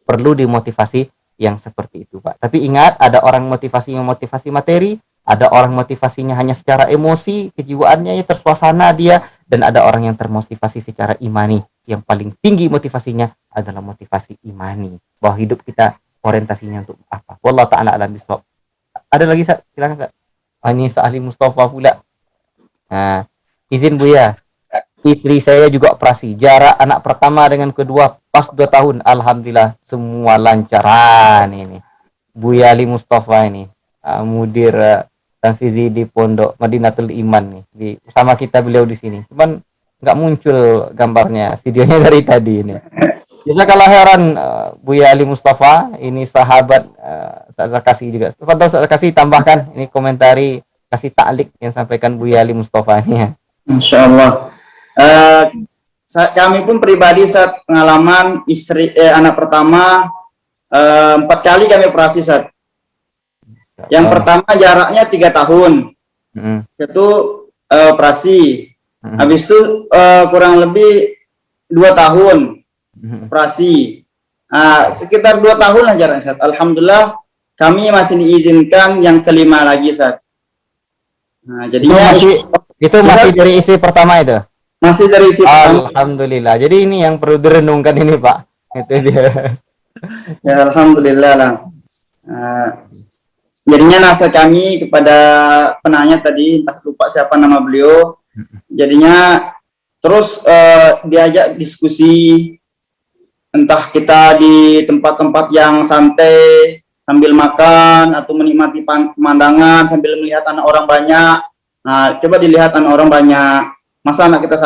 perlu dimotivasi yang seperti itu, Pak. Tapi ingat, ada orang motivasinya motivasi materi, ada orang motivasinya hanya secara emosi, kejiwaannya ya tersuasana dia, dan ada orang yang termotivasi secara imani. Yang paling tinggi motivasinya adalah motivasi imani, bahwa hidup kita orientasinya untuk apa. Wallahu ta'ala alam bisawab. Ada lagi, silakan, Kak. Ini Sa'ali Mustafa pula. Nah, izin Buya, istri saya juga operasi. Jarak anak pertama dengan kedua pas 2 tahun. Alhamdulillah semua lancaran ini. Buya Ali Mustafa ini, mudir Tanfizi di Pondok Madinatul Iman nih. Sama kita beliau di sini. Cuman nggak muncul gambarnya, videonya dari tadi ini. Jazakallah khairan Buya Ali Mustafa, ini sahabat Ustaz Zakasi juga. Tafadhol Ustaz Zakasi, tambahkan ini komentari, kasih taklik yang sampaikan Buya Ali Mustafa ini ya.
Insya Allah. Kami pun pribadi saat pengalaman anak pertama 4 kali kami operasi saat. Yang pertama jaraknya 3 tahun. Itu operasi. Habis itu kurang lebih 2 tahun operasi. Sekitar 2 tahun lah jaraknya Ustaz. Alhamdulillah kami masih diizinkan yang kelima lagi Ustaz. Nah, jadinya
itu masih dari isi pertama itu.
Masih dari isi pertama.
Alhamdulillah. Jadi ini yang perlu direnungkan ini Pak. Itu dia.
Ya alhamdulillah lah. Jadinya nasihat kami kepada penanya tadi, entah lupa siapa nama beliau. Jadinya terus diajak diskusi, entah kita di tempat-tempat yang santai sambil makan atau menikmati pemandangan sambil melihat anak orang banyak. Nah, coba dilihat anak orang banyak. Masa anak kita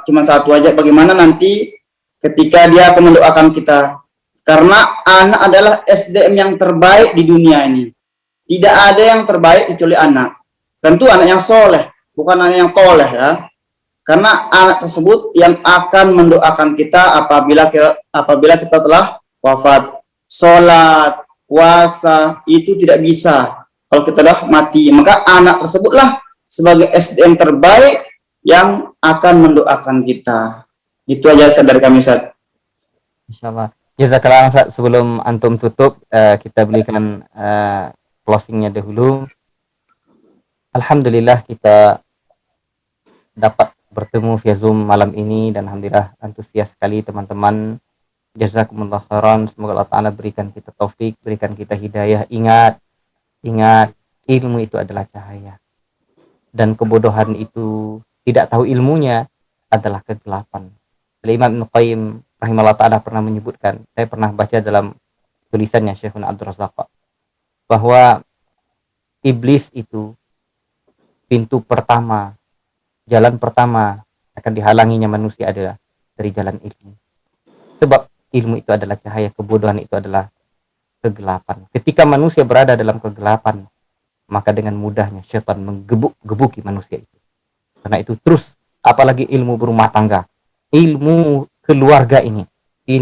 cuma satu aja, bagaimana nanti ketika dia akan mendoakan kita? Karena anak adalah SDM yang terbaik di dunia ini. Tidak ada yang terbaik kecuali anak. Tentu anak yang soleh, bukan anak yang toleh ya. Karena anak tersebut yang akan mendoakan kita apabila kita telah wafat. Sholat, puasa, itu tidak bisa kalau kita dah mati. Maka anak tersebutlah sebagai SDM terbaik yang akan mendoakan kita. Itu aja dari kami Ustaz.
Insyaallah. Jazakallah Ustaz, sebelum antum tutup kita berikan closingnya dahulu. Alhamdulillah kita dapat bertemu via Zoom malam ini dan alhamdulillah antusias sekali teman-teman. Jazakumullah khairan. Semoga Allah Ta'ala berikan kita taufik, berikan kita hidayah. Ingat ilmu itu adalah cahaya. Dan kebodohan itu tidak tahu ilmunya adalah kegelapan. Imam Ibnu Qayyim rahimahullah ta'ala pernah menyebutkan, saya pernah baca dalam tulisannya Syekhuna Abdul Razak, bahwa iblis itu pintu pertama, jalan pertama akan dihalanginya manusia adalah dari jalan ilmu. Sebab ilmu itu adalah cahaya, kebodohan itu adalah kegelapan. Ketika manusia berada dalam kegelapan, maka dengan mudahnya syaitan menggebuk-gebuki manusia itu. Karena itu terus, apalagi ilmu berumah tangga, ilmu keluarga ini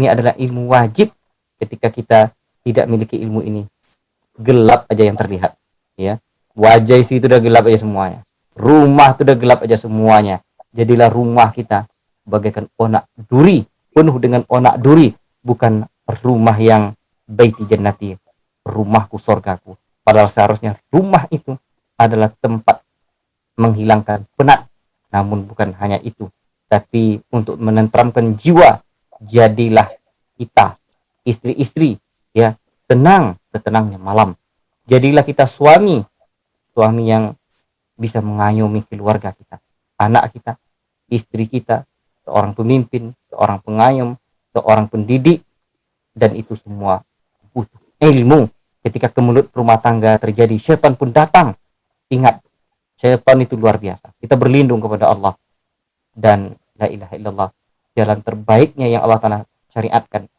adalah ilmu wajib. Ketika kita tidak memiliki ilmu ini, gelap aja yang terlihat, ya. Wajah itu udah gelap aja semuanya. Rumah itu udah gelap aja semuanya. Jadilah rumah kita bagaikan onak duri, penuh dengan onak duri, bukan rumah yang baiti jannati, rumahku sorgaku. Padahal seharusnya rumah itu adalah tempat menghilangkan penat. Namun bukan hanya itu, tapi untuk menenteramkan jiwa. Jadilah kita istri-istri, ya, tenang setenangnya malam. Jadilah kita suami yang bisa mengayomi keluarga kita, anak kita, istri kita, seorang pemimpin, seorang pengayom, seorang pendidik. Dan itu semua butuh ilmu. Ketika kemelut rumah tangga terjadi, syaitan pun datang. Ingat, syaitan itu luar biasa. Kita berlindung kepada Allah. Dan la ilaha illallah, jalan terbaiknya yang Allah Ta'ala syariatkan,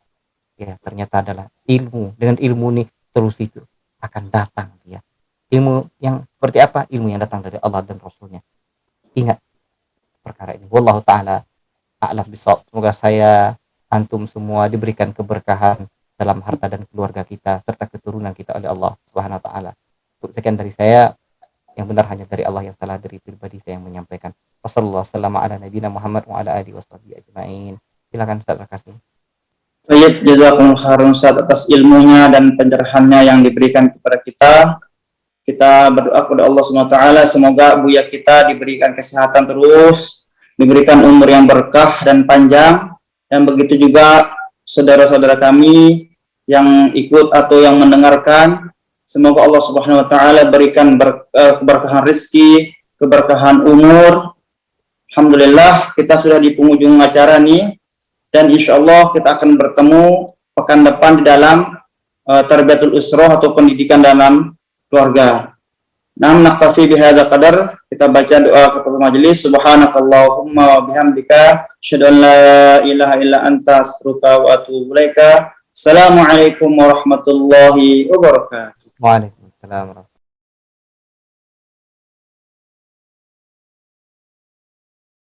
ya, ternyata adalah ilmu. Dengan ilmu ini terus itu akan datang dia. Ilmu yang seperti apa? Ilmu yang datang dari Allah dan Rasulnya. Ingat perkara ini. Wallahu ta'ala a'lam bishawab. Semoga saya, antum semua diberikan keberkahan dalam harta dan keluarga kita serta keturunan kita oleh Allah Subhanahu wa taala. Untuk sekian dari saya, yang benar hanya dari Allah, yang salah dari pribadi saya yang menyampaikan. Wassallallahu ala nabiyina Muhammad wa ala alihi washabihi ajmain. Silakan Ustaz Zakasi.
Baik, jazakumullah khairan Ustaz atas ilmunya dan pencerahannya yang diberikan kepada kita. Kita berdoa kepada Allah Subhanahu wa taala semoga buya kita diberikan kesehatan terus, diberikan umur yang berkah dan panjang, dan begitu juga saudara-saudara kami yang ikut atau yang mendengarkan. Semoga Allah Subhanahu wa taala berikan keberkahan rezeki, keberkahan umur. Alhamdulillah kita sudah di penghujung acara nih, dan insya Allah kita akan bertemu pekan depan di dalam Tarbiyatul Usrah atau pendidikan dalam keluarga. Nam naktafi bihadza qadar. Kita baca doa kepada majelis. Subhanakallahumma wa bihamdika asyhadu an la ilaha illa anta astaghfiruka wa atubu ilaika. Assalamualaikum warahmatullahi wabarakatuh.
Waalaikumsalam.